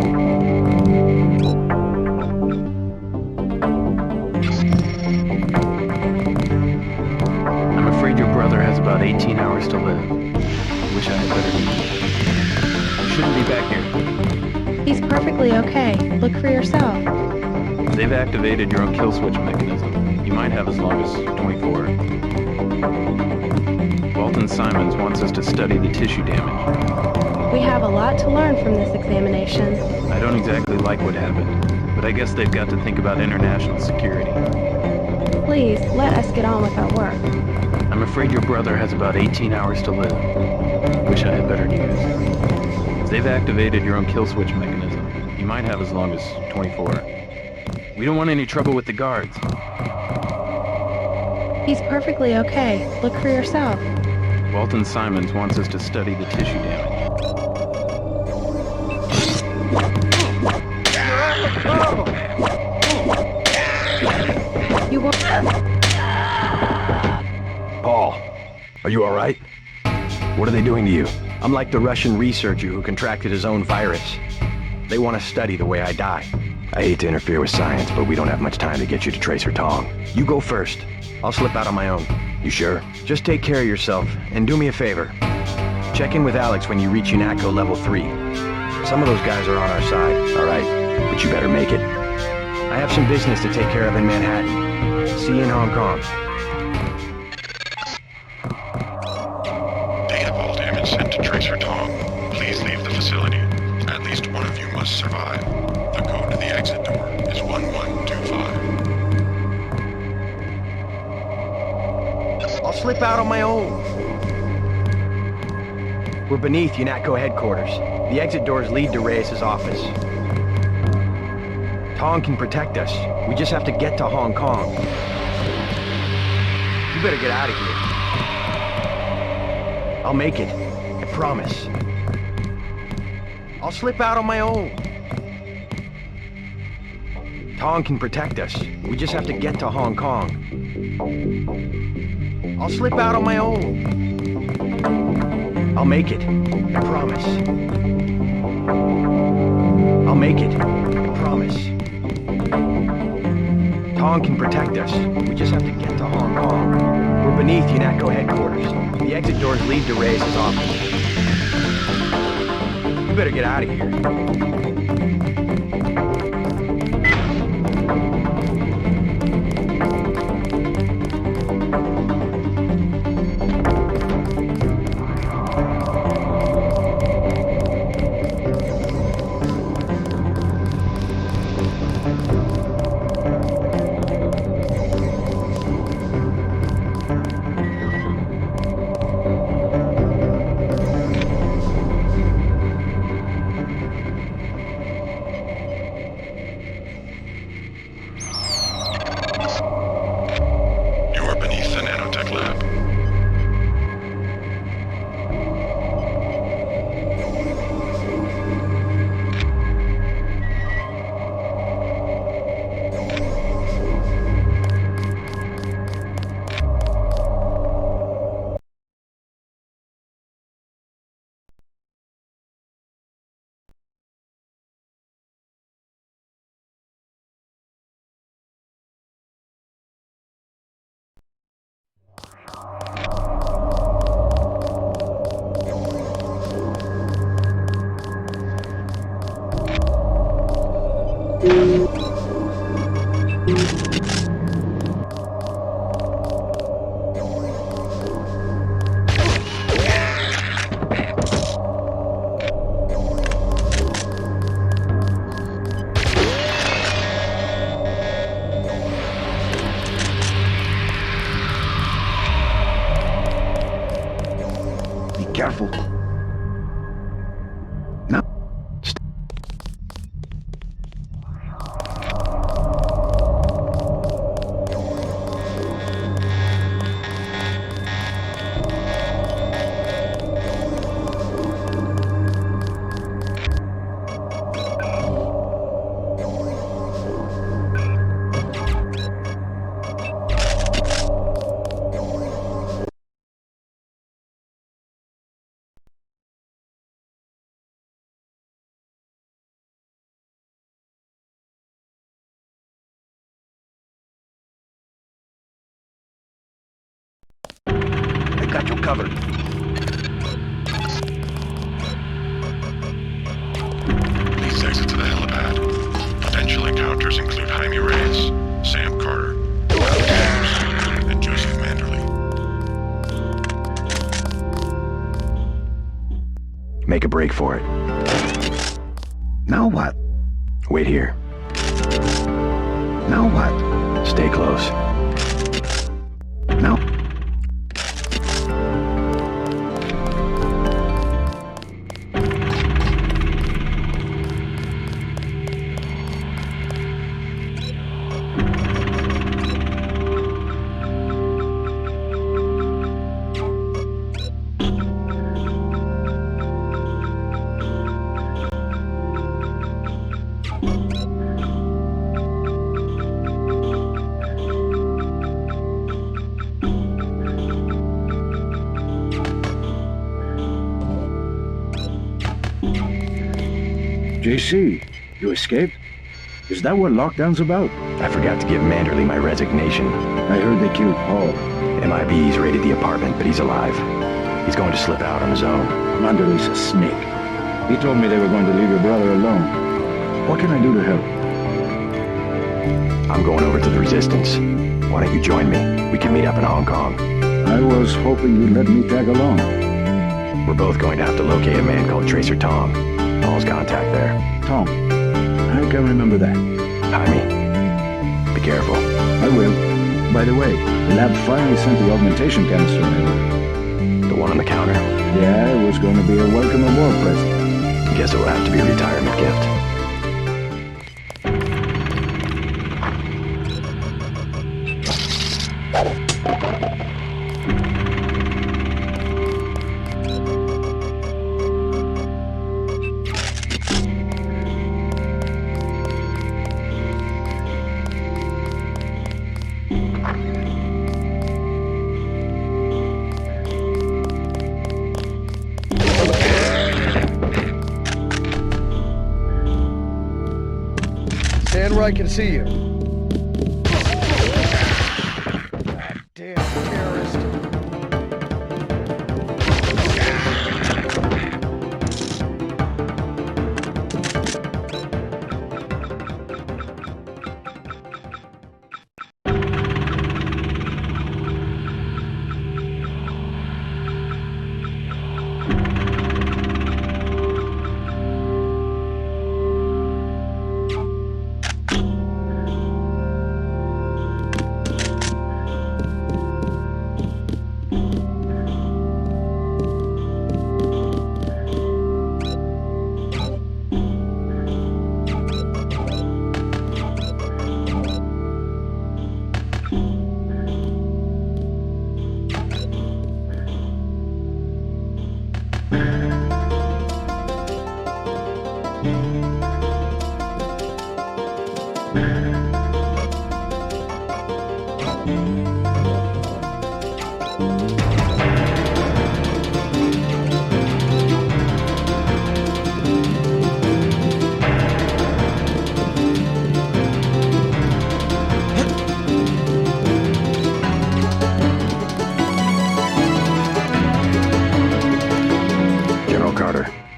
I'm afraid your brother has about 18 hours to live. I wish I had better news. You shouldn't be back here. He's perfectly okay. Look for yourself. They've activated your own kill switch mechanism. You might have as long as 24. Walton Simons wants us to study the tissue damage. We have a lot to learn from this examination. I don't exactly like what happened, but I guess they've got to think about international security. Please, let us get on with our work. I'm afraid your brother has about 18 hours to live. Wish I had better news. They've activated your own kill switch mechanism. You might have as long as 24. We don't want any trouble with the guards. He's perfectly okay. Look for yourself. Walton Simons wants us to study the tissue damage. You won't... Paul, are you all right? What are they doing to you? I'm like the Russian researcher who contracted his own virus. They want to study the way I die. I hate to interfere with science, but we don't have much time to get you to Tracer Tong. You go first. I'll slip out on my own. You sure? Just take care of yourself, and do me a favor. Check in with Alex when you reach UNATCO level 3. Some of those guys are on our side, all right? But you better make it. I have some business to take care of in Manhattan. See you in Hong Kong. Data ball damage sent to Tracer Tong. Please leave the facility. At least one of you must survive. The code to the exit door is 1125. I'll slip out on my own. We're beneath UNATCO headquarters. The exit doors lead to Reyes' office. Tong can protect us. We just have to get to Hong Kong. You better get out of here. I'll make it. I promise. I'll slip out on my own. Tong can protect us. We just have to get to Hong Kong. I'll slip out on my own. I'll make it. I promise. I'll make it. I promise. Tong can protect us. We just have to get to Hong Kong. We're beneath UNATCO headquarters. The exit doors lead to Reyes' office. You better get out of here. Careful. Now. I got you covered. Please exit to the helipad. Potential encounters include Jaime Reyes, Sam Carter, Deus, and Joseph Manderley. Make a break for it. Now what? Wait here. Now what? Stay close. Now. JC, you escaped? Is that what lockdown's about? I forgot to give Manderley my resignation. I heard they killed Paul. MIB's raided the apartment, but he's alive. He's going to slip out on his own. Manderley's a snake. He told me they were going to leave your brother alone. What can I do to help? I'm going over to the Resistance. Why don't you join me? We can meet up in Hong Kong. I was hoping you'd let me tag along. We're both going to have to locate a man called Tracer Tom. Paul's contact there. Tom. I can remember that. Jaime, be careful. I will. By the way, the lab finally sent the augmentation canister over. The one on the counter? Yeah, it was going to be a welcome aboard present. Guess it will have to be a retirement gift. Stand where I can see you. Damn terrorist.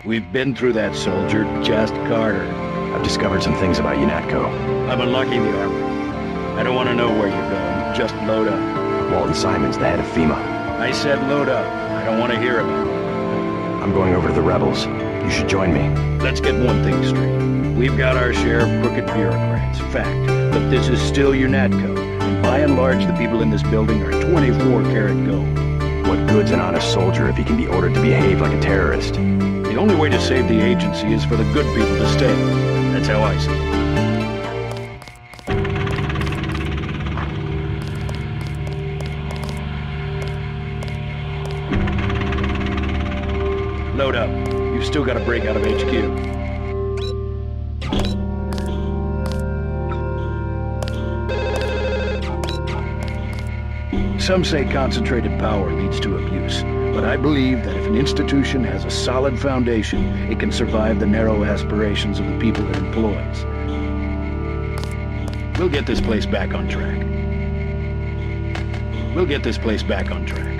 We've been through that, soldier. Just Carter. I've discovered some things about UNATCO. I'm unlocking the armory. I don't want to know where you're going. Just load up. Walton Simon's the head of FEMA. I said load up. I don't want to hear about it. I'm going over to the rebels. You should join me. Let's get one thing straight. We've got our share of crooked bureaucrats, fact. But this is still UNATCO. And by and large, the people in this building are 24 karat gold. what good's an honest soldier if he can be ordered to behave like a terrorist? The only way to save the agency is for the good people to stay. That's how I see it. Load up. You've still got to break out of HQ. Some say concentrated power leads to abuse, but I believe that if an institution has a solid foundation, it can survive the narrow aspirations of the people it employs. We'll get this place back on track. We'll get this place back on track.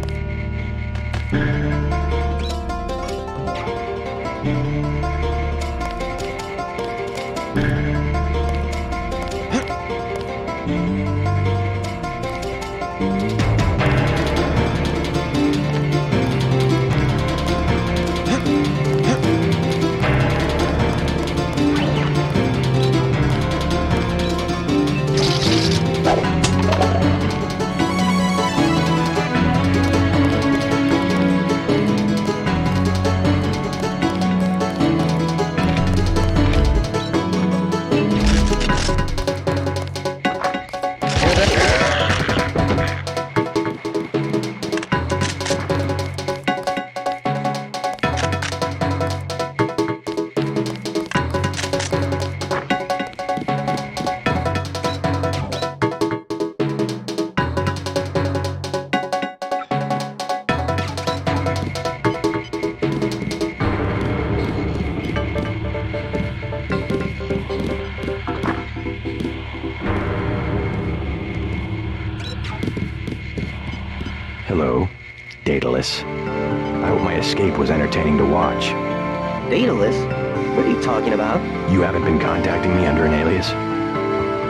Hello, Daedalus. I hope my escape was entertaining to watch. Daedalus? What are you talking about? You haven't been contacting me under an alias?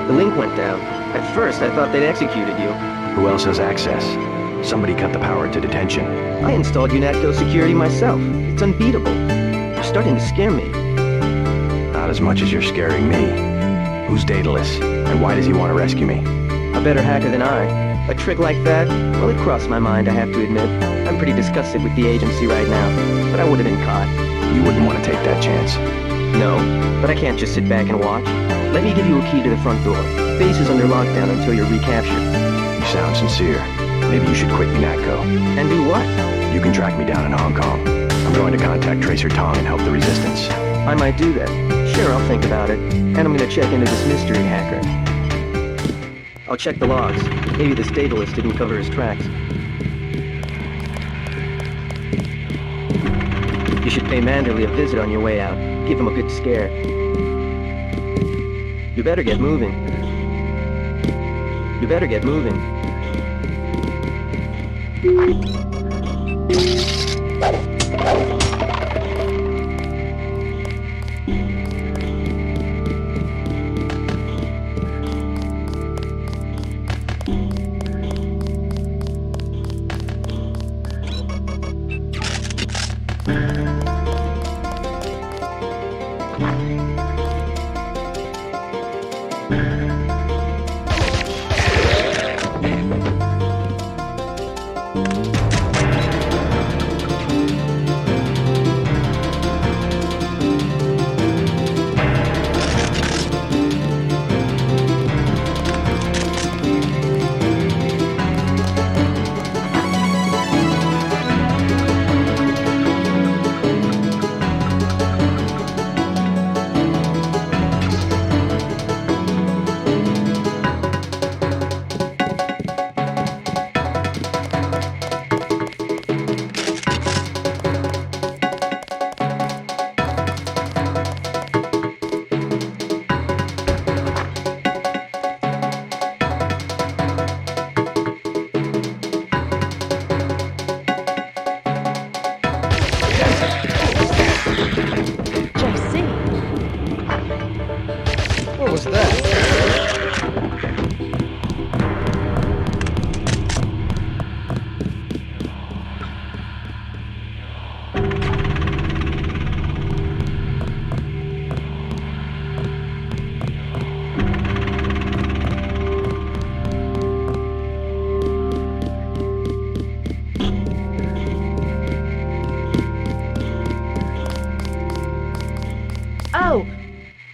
The link went down. At first, I thought they'd executed you. Who else has access? Somebody cut the power to detention. I installed UNATCO security myself. It's unbeatable. You're starting to scare me. Not as much as you're scaring me. Who's Daedalus, and why does he want to rescue me? A better hacker than I. A trick like that? Well, it crossed my mind, I have to admit. I'm pretty disgusted with the agency right now, but I would have been caught. You wouldn't want to take that chance. No, but I can't just sit back and watch. Let me give you a key to the front door. Base is under lockdown until you're recaptured. You sound sincere. Maybe you should quit UNATCO. And do what? You can track me down in Hong Kong. I'm going to contact Tracer Tong and help the resistance. I might do that. Sure, I'll think about it. And I'm gonna check into this mystery hacker. I'll check the logs. Maybe this Daedalus didn't cover his tracks. You should pay Manderley a visit on your way out. Give him a good scare. You better get moving. You better get moving.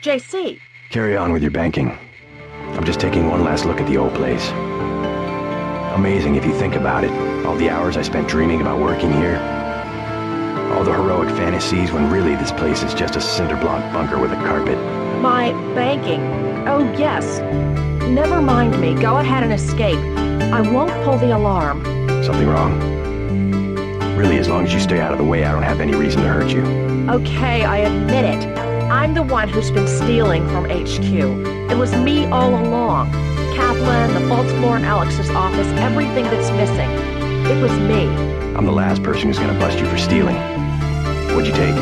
JC. Carry on with your banking. I'm just taking one last look at the old place. Amazing if you think about it. All the hours I spent dreaming about working here. All the heroic fantasies when really this place is just a cinder block bunker with a carpet. My banking. Oh, yes. Never mind me. Go ahead and escape. I won't pull the alarm. Something wrong? Really, as long as you stay out of the way, I don't have any reason to hurt you. Okay, I admit it. I'm the one who's been stealing from HQ. It was me all along. Kaplan, the Baltimore and Alex's office, everything that's missing. It was me. I'm the last person who's gonna bust you for stealing. What'd you take?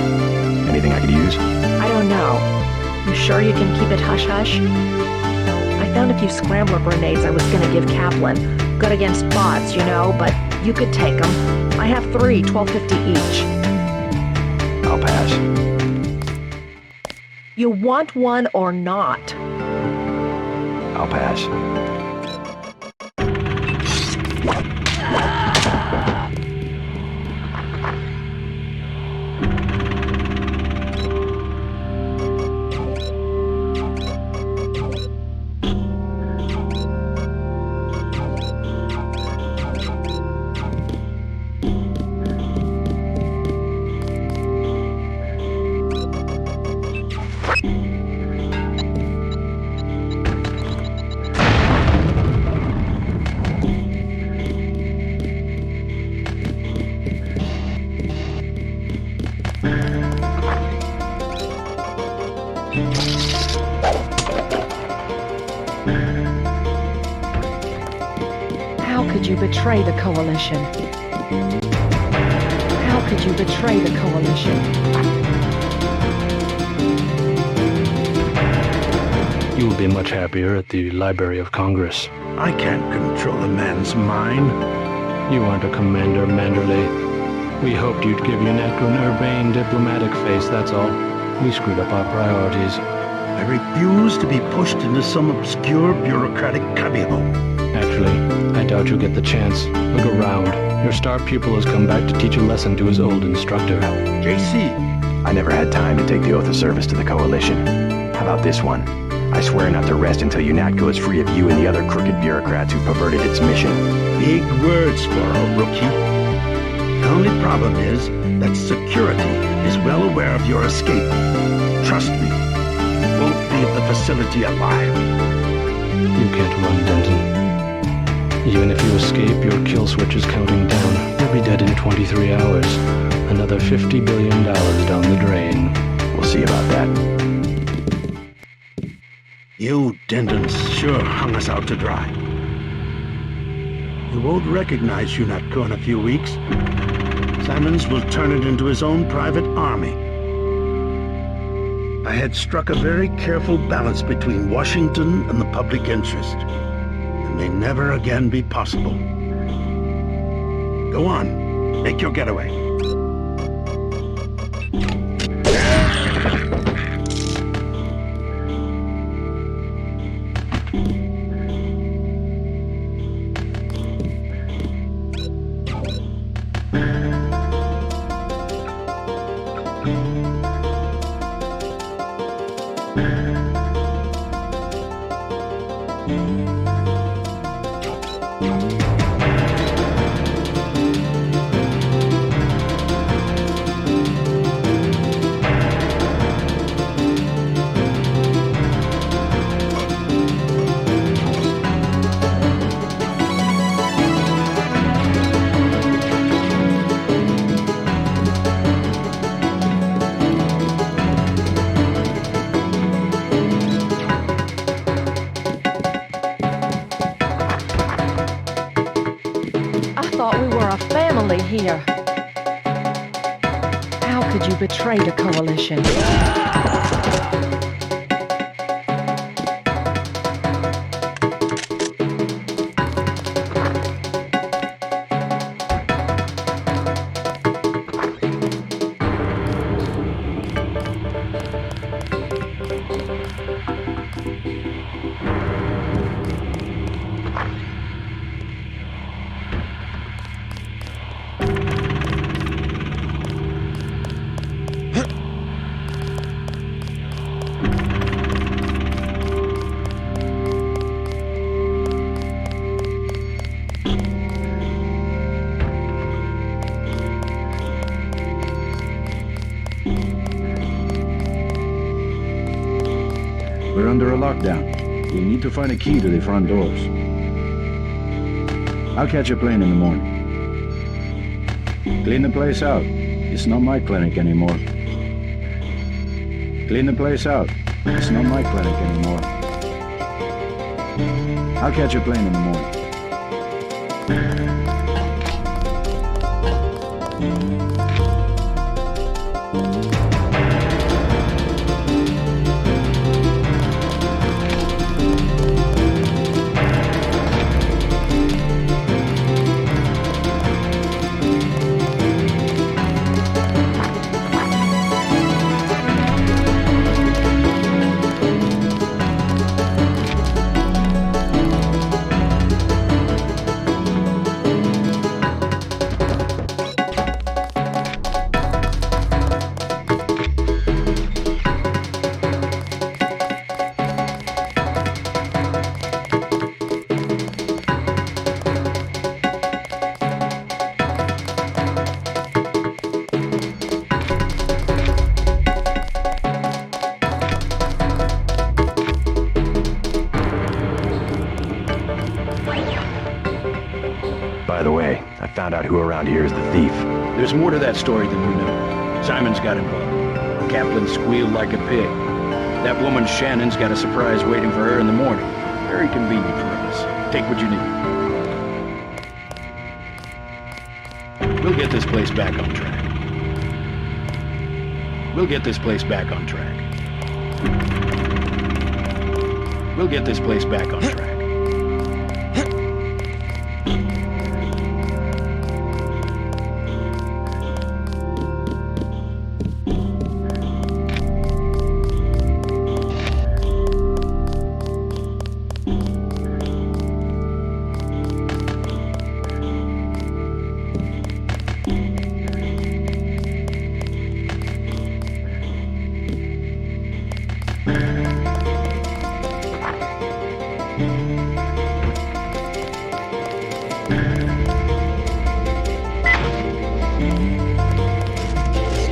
Anything I could use? I don't know. You sure you can keep it hush-hush? I found a few scrambler grenades I was gonna give Kaplan. Good against bots, you know, but you could take them. I have 3, $12.50 each. I'll pass. You want one or not? I'll pass. How could you betray the Coalition? How could you betray the Coalition? You will be much happier at the Library of Congress. I can't control a man's mind. You aren't a commander, Manderley. We hoped you'd give UNATCO an urbane diplomatic face, that's all. We screwed up our priorities. I refuse to be pushed into some obscure bureaucratic cubbyhole. Actually, I doubt you'll get the chance. Look around. Your star pupil has come back to teach a lesson to his old instructor. JC! I never had time to take the oath of service to the Coalition. How about this one? I swear not to rest until UNATCO is free of you and the other crooked bureaucrats who perverted its mission. Big words for a rookie. The only problem is that security is well aware of your escape. Trust me, you won't leave the facility alive. You can't run, Denton. Even if you escape, your kill switch is counting down. You'll be dead in 23 hours. Another $50 billion down the drain. We'll see about that. You Dentons sure hung us out to dry. You won't recognize UNATCO in a few weeks. Simons will turn it into his own private army. I had struck a very careful balance between Washington and the public interest. It may never again be possible. Go on, make your getaway. Here. How could you betray the Coalition? under a lockdown. You'll need to find a key to the front doors. I'll catch a plane in the morning. Clean the place out. It's not my clinic anymore. Clean the place out. It's not my clinic anymore. I'll catch a plane in the morning. By the way, I found out who around here is the thief. There's more to that story than you know. Simon's got involved. Kaplan squealed like a pig. That woman Shannon's got a surprise waiting for her in the morning. Very convenient for us. Take what you need. We'll get this place back on track. We'll get this place back on track. We'll get this place back on track.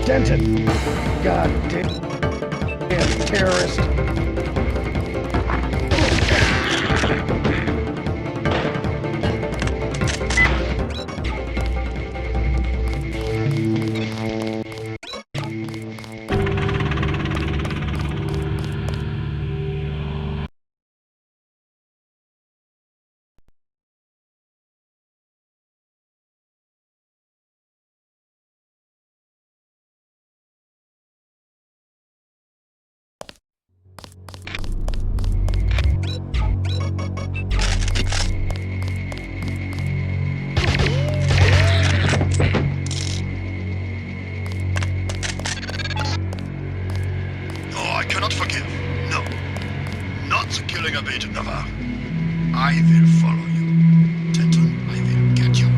Denton! God damn terrorist! I cannot forgive. No. Not the killing of Agent Navarre. I will follow you. Denton, I will get you.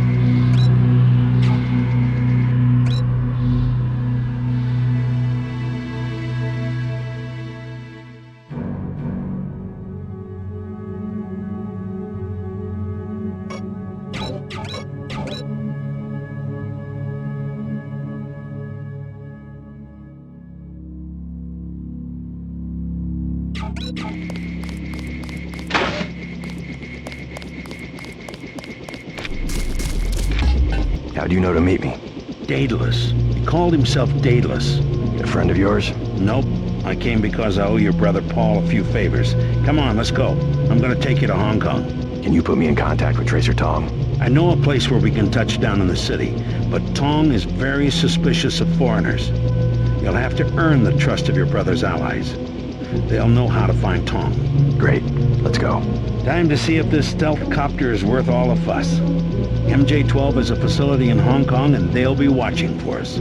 How'd you know to meet me? Daedalus. He called himself Daedalus. A friend of yours? Nope. I came because I owe your brother Paul a few favors. Come on, let's go. I'm gonna take you to Hong Kong. Can you put me in contact with Tracer Tong? I know a place where we can touch down in the city, but Tong is very suspicious of foreigners. You'll have to earn the trust of your brother's allies. They'll know how to find Tong. Great. Let's go. Time to see if this stealth copter is worth all the fuss. MJ-12 has a facility in Hong Kong, and they'll be watching for us.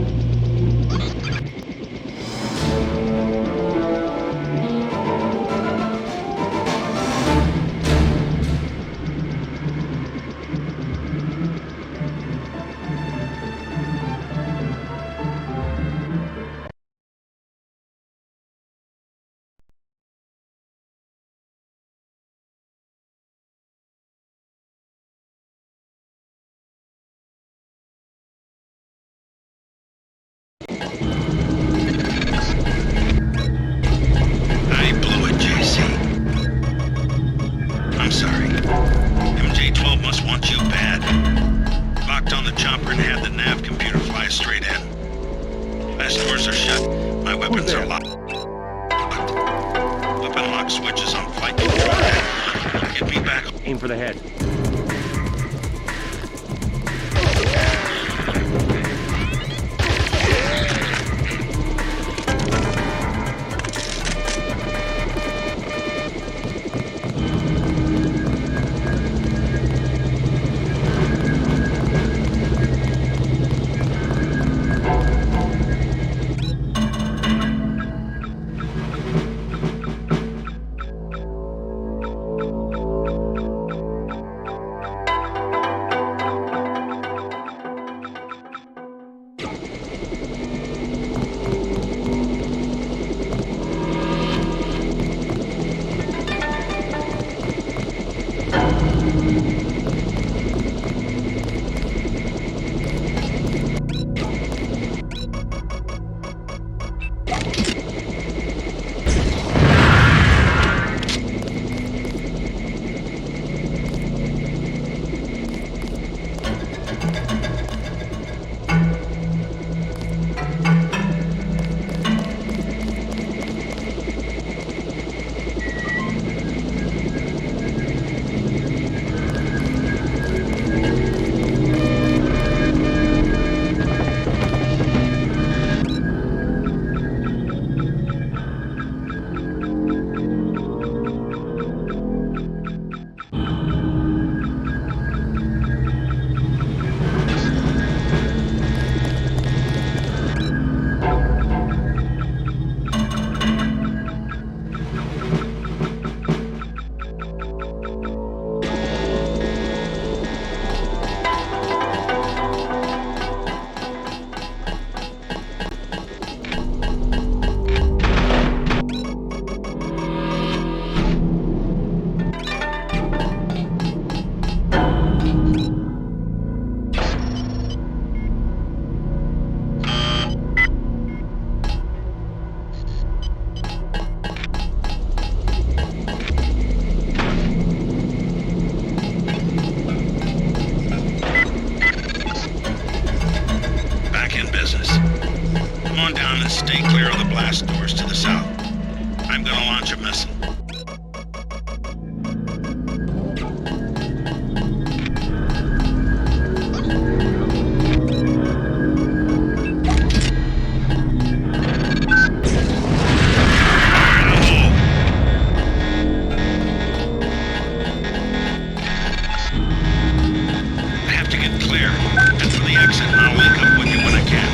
clear. Head for the exit and I'll link up with you when I can.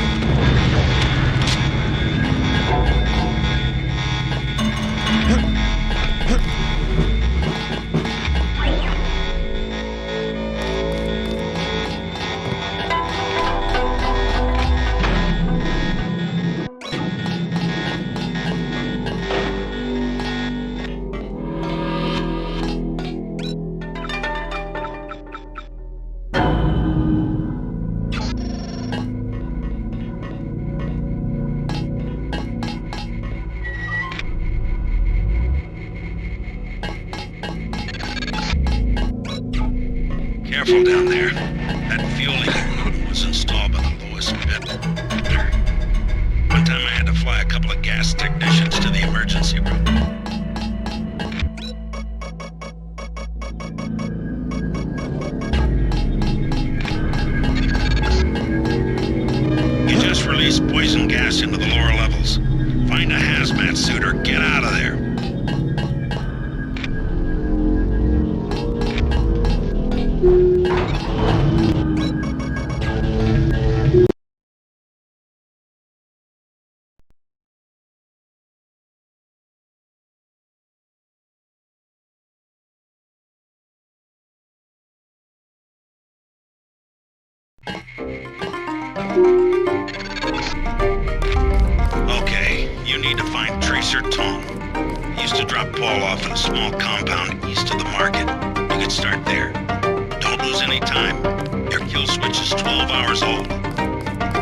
Careful down there. That fueling unit was installed by the lowest bidder. One time I had to fly a couple of gas technicians to the emergency room. You just released poison gas into the lower levels. Find a hazmat suit or get out of there. Okay, you need to find Tracer Tom. He used to drop Paul off at a small compound east of the market. You could start there. Don't lose any time. Your kill switch is 12 hours old.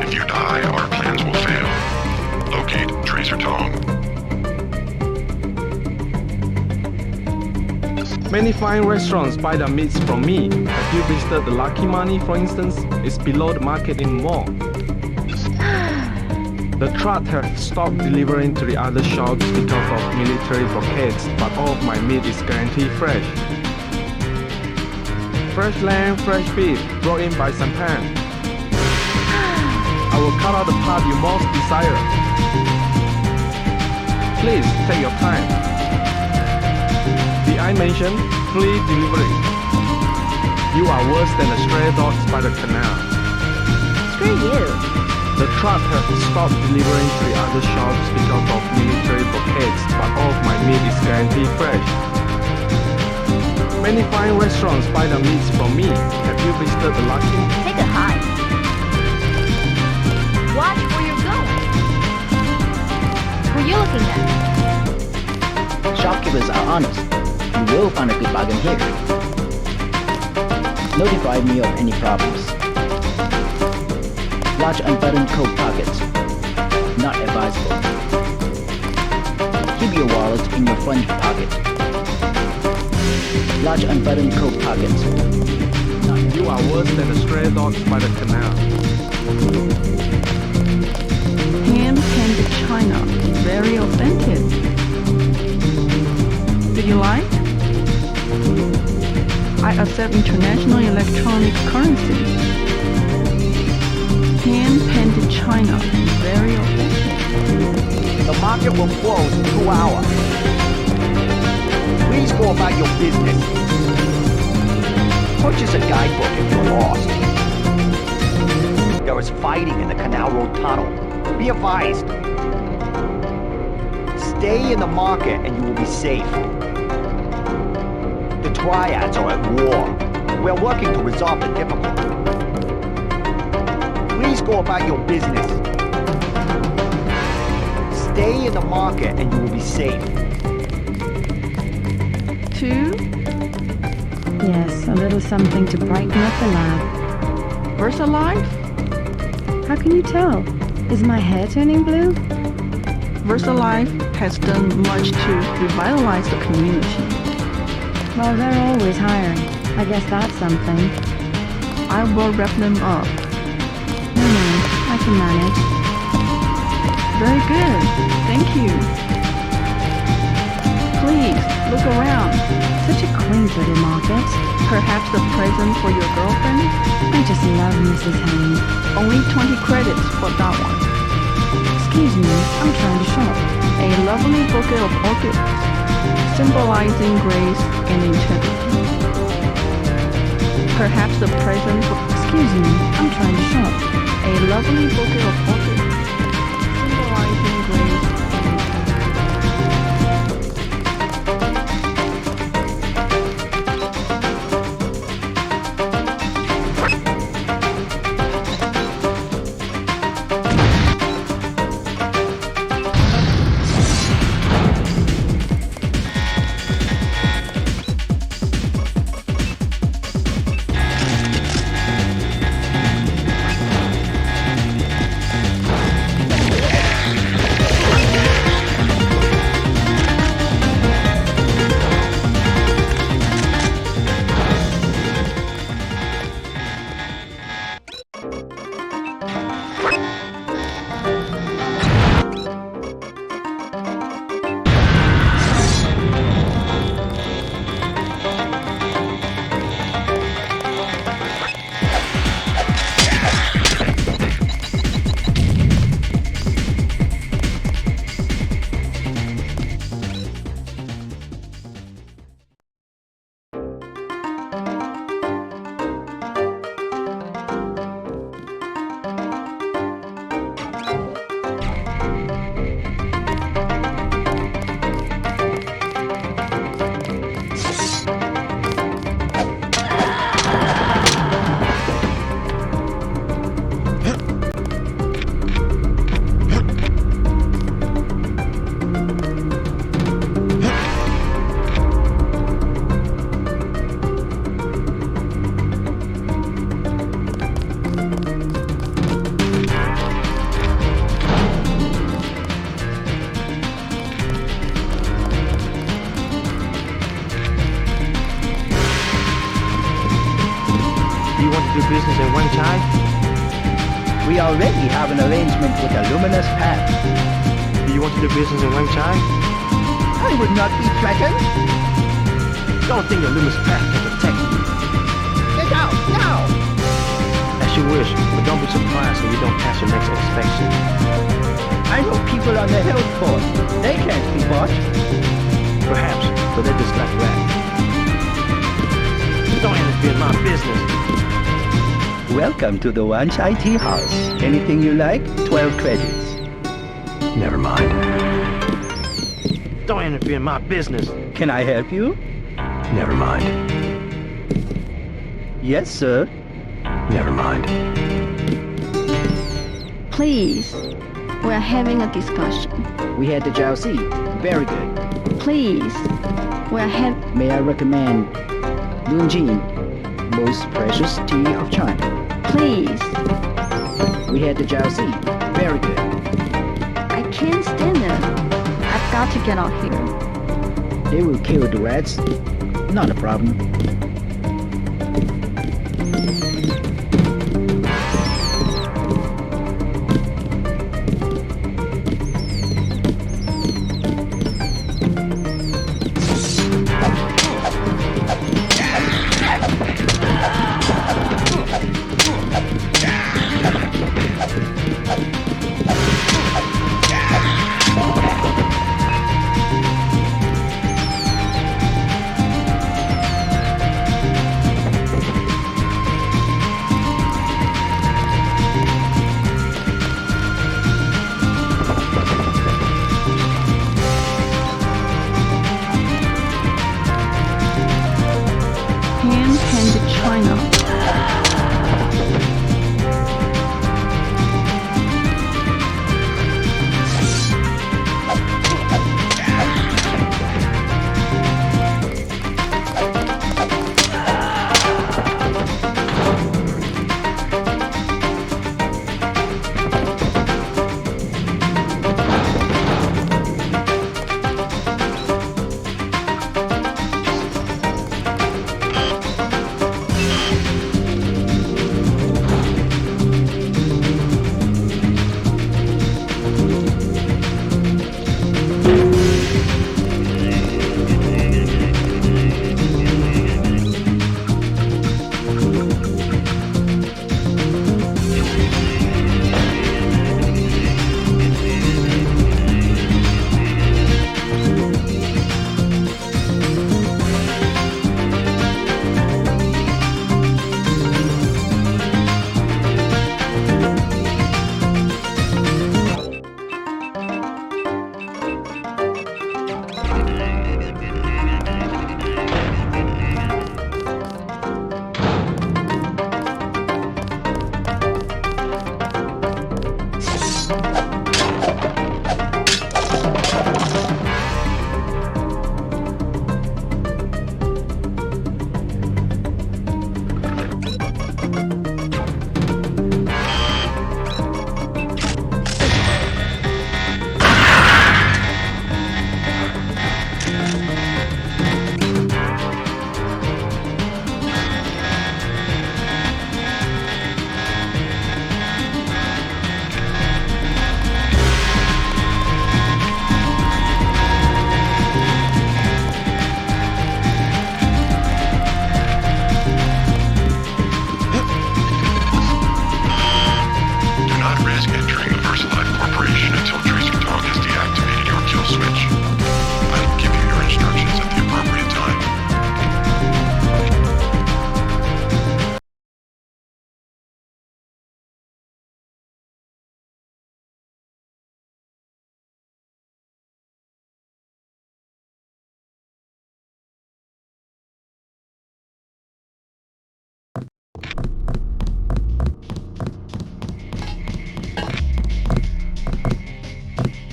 If you die, our plans will fail. Locate Tracer Tom. Many fine restaurants buy their meats from me. Have you visited the Lucky Money, for instance? It's below the market in mall. The truck has stopped delivering to the other shops because of military blockades, but all of my meat is guaranteed fresh. Fresh lamb, fresh beef, brought in by Sampan. I will cut out the part you most desire. Please take your time. The I mentioned, free delivery. You are worse than the stray dogs by the canal. Screw you. The truck has stopped delivering to the other shops because of military blockades, but all of my meat is guaranteed fresh. Many fine restaurants buy their meats from me. Have you visited the Lucky? Take a hike. Watch where you're going. Who are you looking at? Shopkeepers are honest. You will find a good bargain here. Notify me of any problems. Large unbuttoned coat pockets. Not advisable. Keep your wallet in your front pocket. Large unbuttoned coat pockets. You are worse than the stray dogs by the canal. Hand-painted china. Very authentic. Do you like? I accept international electronic currency. Hand-painted china. Very authentic. The market will close in 2 hours. Please go about your business. Purchase a guidebook if you're lost. There is fighting in the Canal Road tunnel. Be advised. Stay in the market and you will be safe. The triads are at war. We're working to resolve the difficulty. Please go about your business. Stay in the market and you will be safe. 2. Yes, a little something to brighten up the lab. VersaLife? How can you tell? Is my hair turning blue? VersaLife has done much to revitalize the community. Well, they're always hiring. I guess that's something. I will wrap them up. No, I can manage. Very good. Thank you. Please, look around. Such a quaint little market. Perhaps a present for your girlfriend? I just love Mrs. Haynes. Only 20 credits for that one. Excuse me, I'm trying to shop. A lovely bouquet of orchids, symbolizing grace and integrity. Perhaps a present for... Excuse me, I'm trying to shop. A lovely bouquet of orchids, symbolizing grace do business in one time? We already have an arrangement with a luminous path. Do you want to do business in one time? I would not be threatened. Don't think your luminous path can protect you. Get out, now! As you wish, but don't be surprised if you don't pass your next inspection. I know people on the health force. They can't be bought. Perhaps, but they're just like rats. Don't interfere in my business. Welcome to the Wanch IT house. Anything you like? 12 credits. Never mind. Don't interfere in my business. Can I help you? Never mind. Yes, sir. Never mind. Please, we're having a discussion. We had the Jiaozi. Very good. Please, we're May I recommend Lunjin, most precious tea of China. Please. We had the Jiaozi. Very good. I can't stand it. I've got to get out here. They will kill the rats. Not a problem.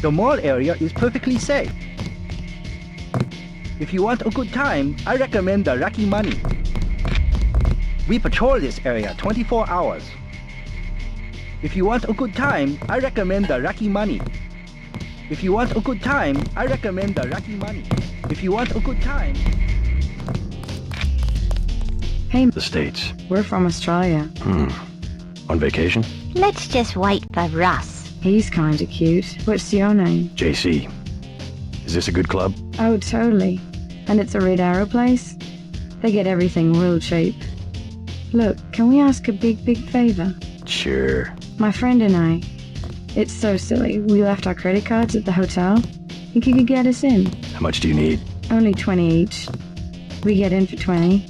The mall area is perfectly safe. If you want a good time, I recommend the Rocky Money. We patrol this area 24 hours. If you want a good time, I recommend the Rocky Money. If you want a good time, I recommend the Rocky Money. If you want a good time... Hey, The States. we're from Australia. On vacation? Let's just wait for Russ. He's kinda cute. What's your name? JC. Is this a good club? Oh, totally. And it's a Red Arrow place? They get everything real cheap. Look, can we ask a big favor? Sure. My friend and I. It's so silly. We left our credit cards at the hotel. Think you could get us in? How much do you need? Only 20 each. We get in for 20.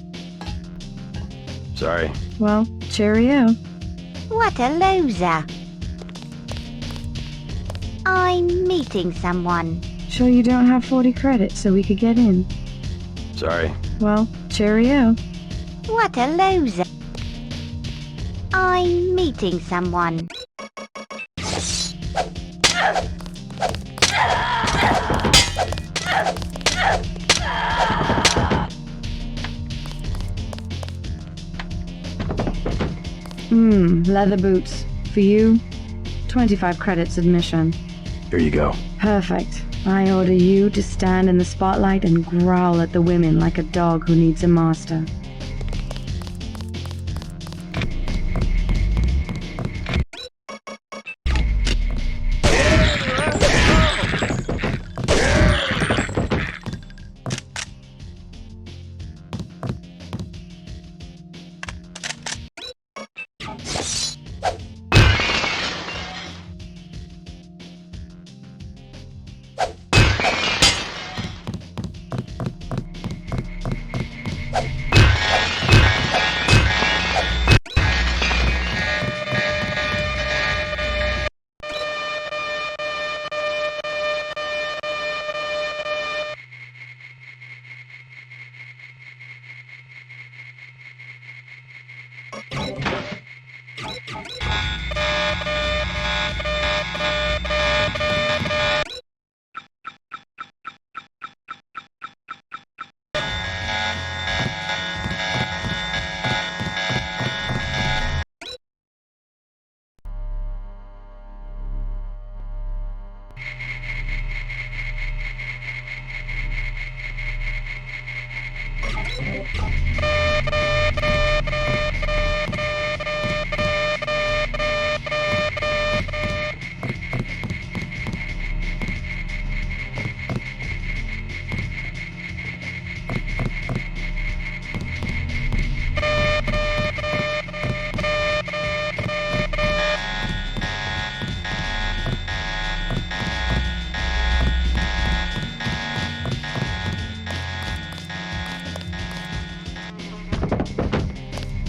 Sorry. Well, cheerio. What a loser. I'm meeting someone. Sure you don't have 40 credits so we could get in? Sorry. Well, cheerio. What a loser. I'm meeting someone. Leather boots. For you, 25 credits admission. Here you go. Perfect. I order you to stand in the spotlight and growl at the women like a dog who needs a master.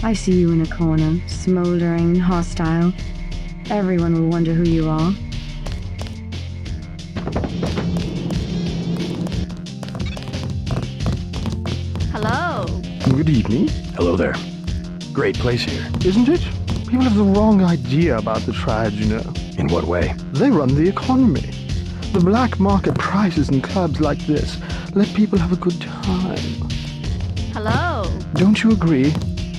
I see you in a corner, smoldering, hostile. Everyone will wonder who you are. Hello. Good evening. Hello there. Great place here. Isn't it? People have the wrong idea about the Triad, you know. In what way? They run the economy. The black market prices in clubs like this let people have a good time. Hello. Don't you agree?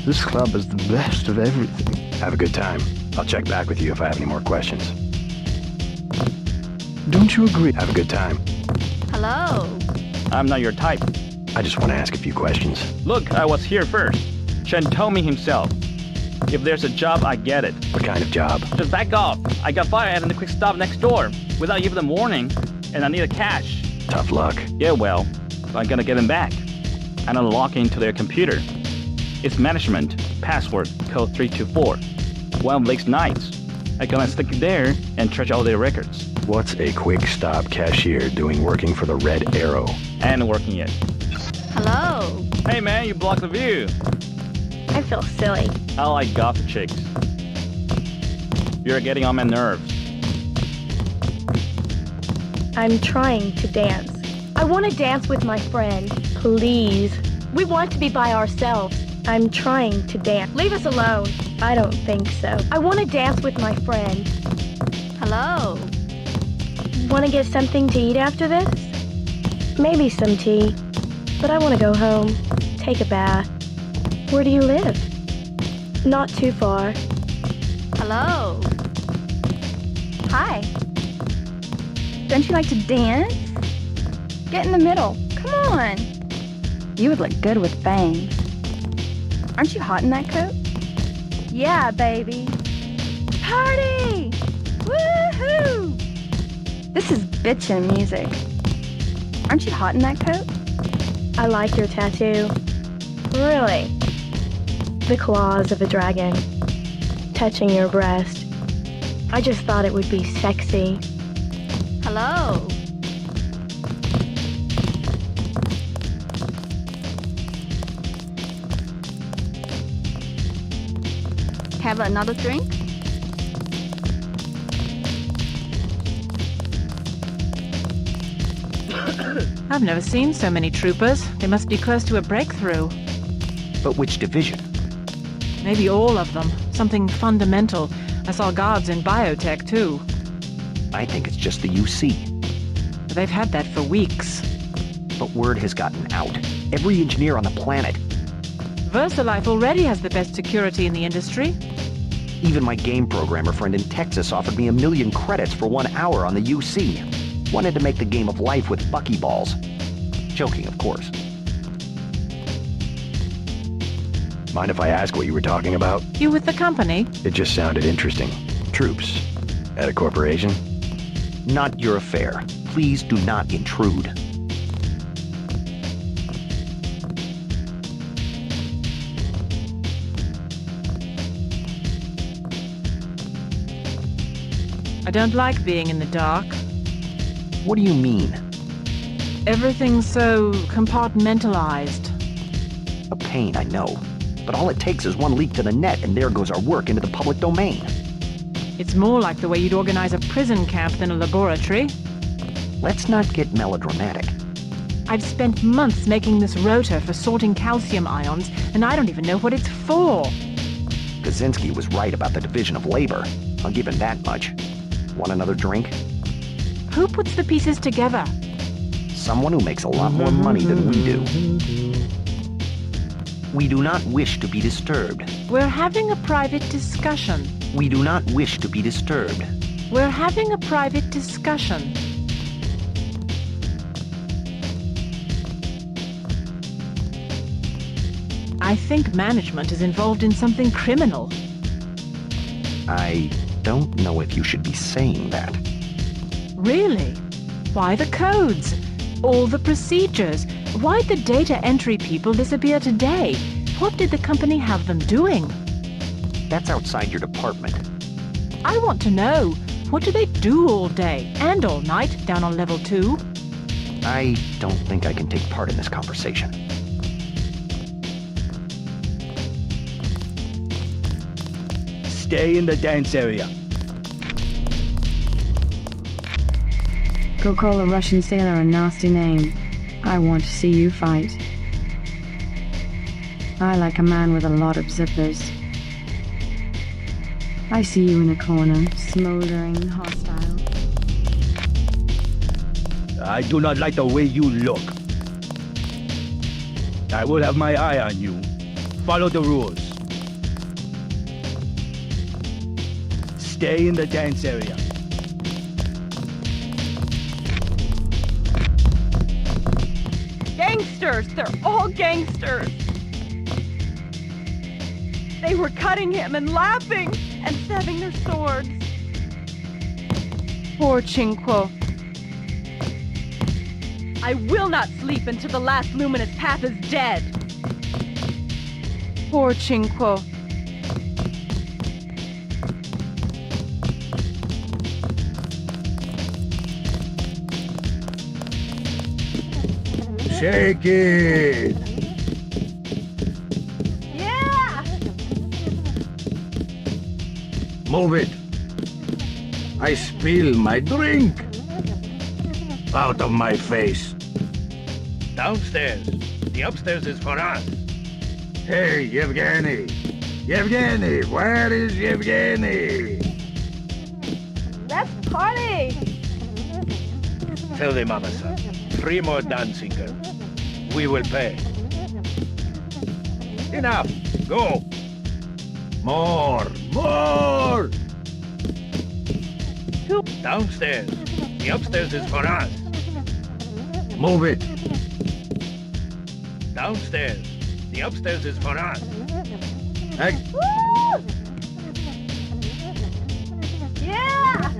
This club is the best of everything. Have a good time. I'll check back with you if I have any more questions. Don't you agree? Have a good time. Hello. I'm not your type. I just want to ask a few questions. Look, I was here first. Chen told me himself. If there's a job, I get it. What kind of job? Just back off. I got fired at the quick stop next door without even a warning, and I need a cash. Tough luck. Yeah, well, I'm gonna get him back. And I'll log into their computer. It's management, password, code 324. One of Blake's nights. I'm gonna stick it there and trash all their records. What's a quick stop cashier doing working for the Red Arrow? And working it. Hello. Hey man, you blocked the view. I feel silly. I like goth chicks. You're getting on my nerves. I'm trying to dance. I want to dance with my friend. Please. We want to be by ourselves. I'm trying to dance. Leave us alone. I don't think so. I want to dance with my friend. Hello. Want to get something to eat after this? Maybe some tea. But I want to go home. Take a bath. Where do you live? Not too far. Hello. Hi. Don't you like to dance? Get in the middle. Come on. You would look good with bangs. Aren't you hot in that coat? Yeah, baby. Party! Woohoo! This is bitchin' music. Aren't you hot in that coat? I like your tattoo. Really? The claws of a dragon. Touching your breast. I just thought it would be sexy. Hello. Have another drink? I've never seen so many troopers. They must be close to a breakthrough. But which division? Maybe all of them. Something fundamental. I saw guards in biotech, too. I think it's just the UC. They've had that for weeks. But word has gotten out. Every engineer on the planet. VersaLife already has the best security in the industry. Even my game programmer friend in Texas offered me 1 million credits for 1 hour on the UC. Wanted to make the game of life with buckyballs. Joking, of course. Mind if I ask what you were talking about? You with the company? It just sounded interesting. Troops. At a corporation? Not your affair. Please do not intrude. I don't like being in the dark. What do you mean? Everything's so compartmentalized. A pain, I know. But all it takes is one leak to the net, and there goes our work into the public domain. It's more like the way you'd organize a prison camp than a laboratory. Let's not get melodramatic. I've spent months making this rotor for sorting calcium ions, and I don't even know what it's for. Kaczynski was right about the division of labor. I'll give him that much. Want another drink? Who puts the pieces together? Someone who makes a lot more money than we do. We do not wish to be disturbed. We're having a private discussion. We do not wish to be disturbed. We're having a private discussion. I think management is involved in something criminal. I don't know if you should be saying that. Really? Why the codes? All the procedures? Why'd the data entry people disappear today? What did the company have them doing? That's outside your department. I want to know. What do they do all day and all night down on level 2? I don't think I can take part in this conversation. Stay in the dance area. Go call a Russian sailor a nasty name. I want to see you fight. I like a man with a lot of zippers. I see you in a corner, smoldering, hostile. I do not like the way you look. I will have my eye on you. Follow the rules. Stay in the dance area. Gangsters! They're all gangsters! They were cutting him and laughing and stabbing their swords. Poor Cinque. I will not sleep until the last luminous path is dead. Poor Cinque. Shake it! Yeah! Move it! I spill my drink! Out of my face! Downstairs! The upstairs is for us! Hey, Yevgeny! Yevgeny! Where is Yevgeny? Let's party! Tell the mama, son. 3 more dancing girls. We will pay. Enough! Go! More! More! Downstairs. The upstairs is for us. Move it. Downstairs. The upstairs is for us. Hey. Yeah!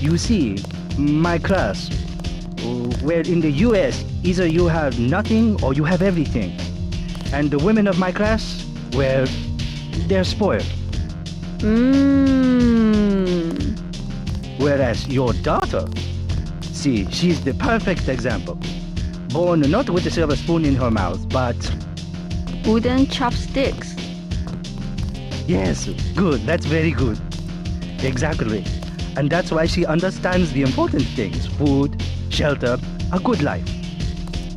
You see, my class, where in the US, either you have nothing or you have everything. And the women of my class, well, they're spoiled. Whereas your daughter, see, she's the perfect example. Born not with a silver spoon in her mouth, but... Wooden chopsticks. Yes, good, that's very good. Exactly. And that's why she understands the important things. Food, shelter, a good life.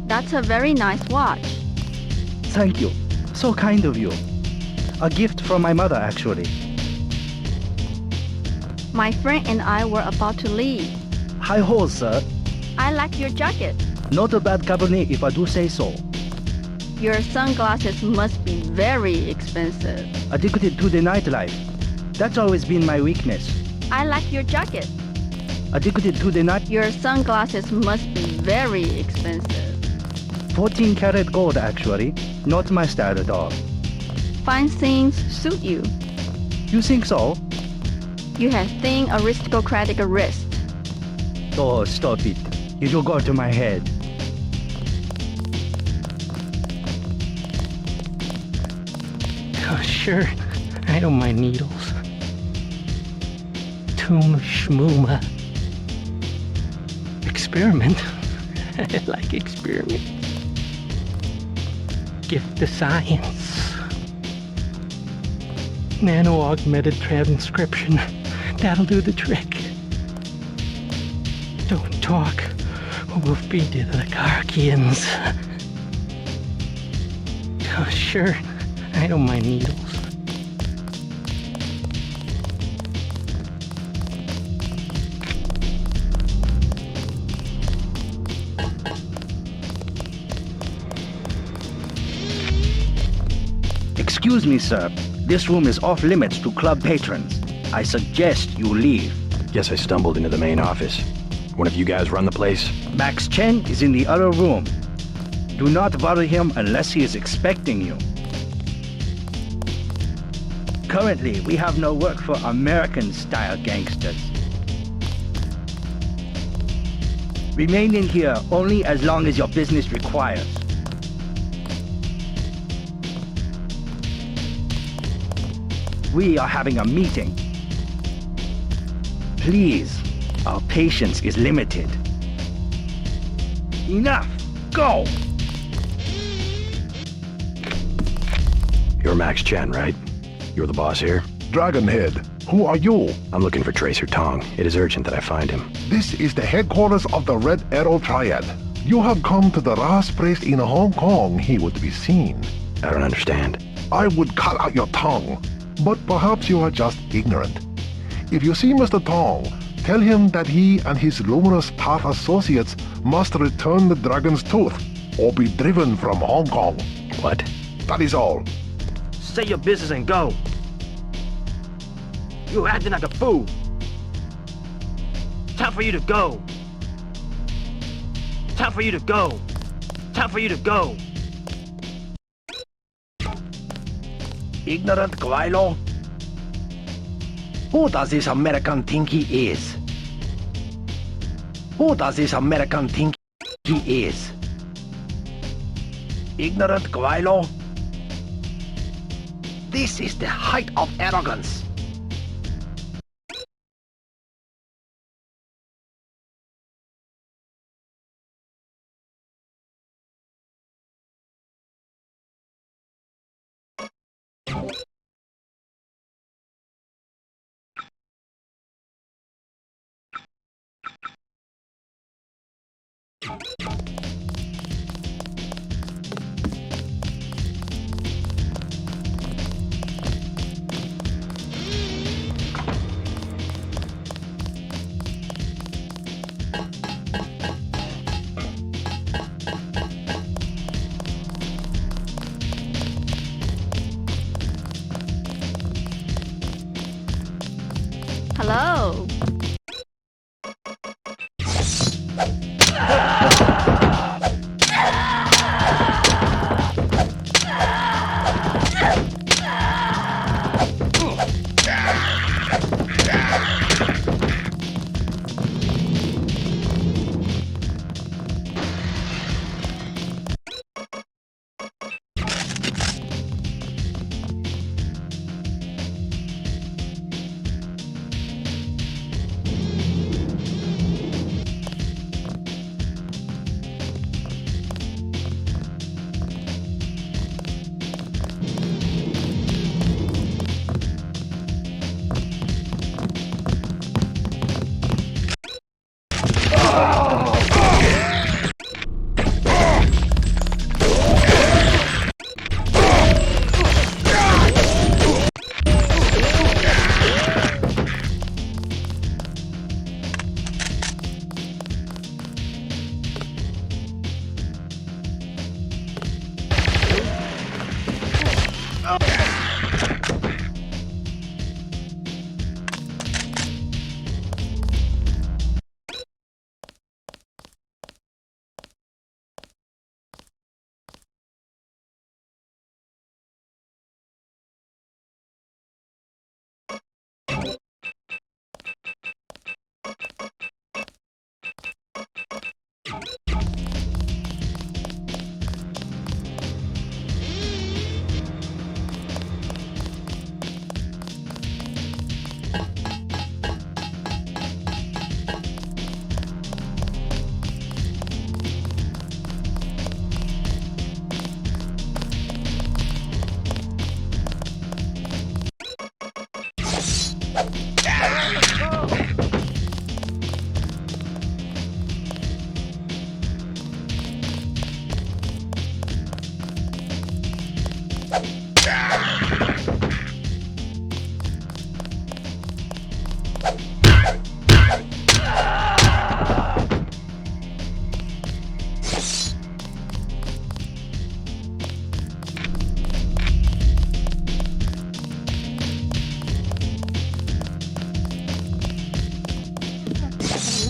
That's a very nice watch. Thank you. So kind of you. A gift from my mother, actually. My friend and I were about to leave. High hos, sir. I like your jacket. Not a bad cabernet if I do say so. Your sunglasses must be very expensive. Addicted to the nightlife. That's always been my weakness. I like your jacket. Addicted to the night. Your sunglasses must be very expensive. 14 karat gold, actually. Not my style at all. Fine things suit you. You think so? You have thin aristocratic wrist. Oh, stop it. It will go to my head. Oh, sure. I don't mind needles. Toom schmooma. Experiment. I like experiments. Gift to science. Nano-augmented transcription. That'll do the trick. Don't talk, or we'll feed you to the Karkians. Oh, sure. I don't mind needles. Excuse me, sir. This room is off limits to club patrons. I suggest you leave. Guess I stumbled into the main office. One of you guys run the place? Max Chen is in the other room. Do not bother him unless he is expecting you. Currently, we have no work for American-style gangsters. Remain in here only as long as your business requires. We are having a meeting. Please, our patience is limited. Enough! Go! You're Max Chen, right? You're the boss here? Dragonhead, who are you? I'm looking for Tracer Tong. It is urgent that I find him. This is the headquarters of the Red Arrow Triad. You have come to the last place in Hong Kong he would be seen. I don't understand. I would cut out your tongue, but perhaps you are just ignorant. If you see Mr. Tong, tell him that he and his luminous path associates must return the dragon's tooth, or be driven from Hong Kong. What? That is all. Say your business and go. You're acting like a fool. Time for you to go. Time for you to go. Time for you to go. Ignorant Guaylo? Who does this American think he is? Who does this American think he is? Ignorant Guaylo? This is the height of arrogance.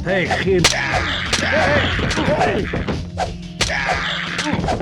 Hey, Jim. Hey!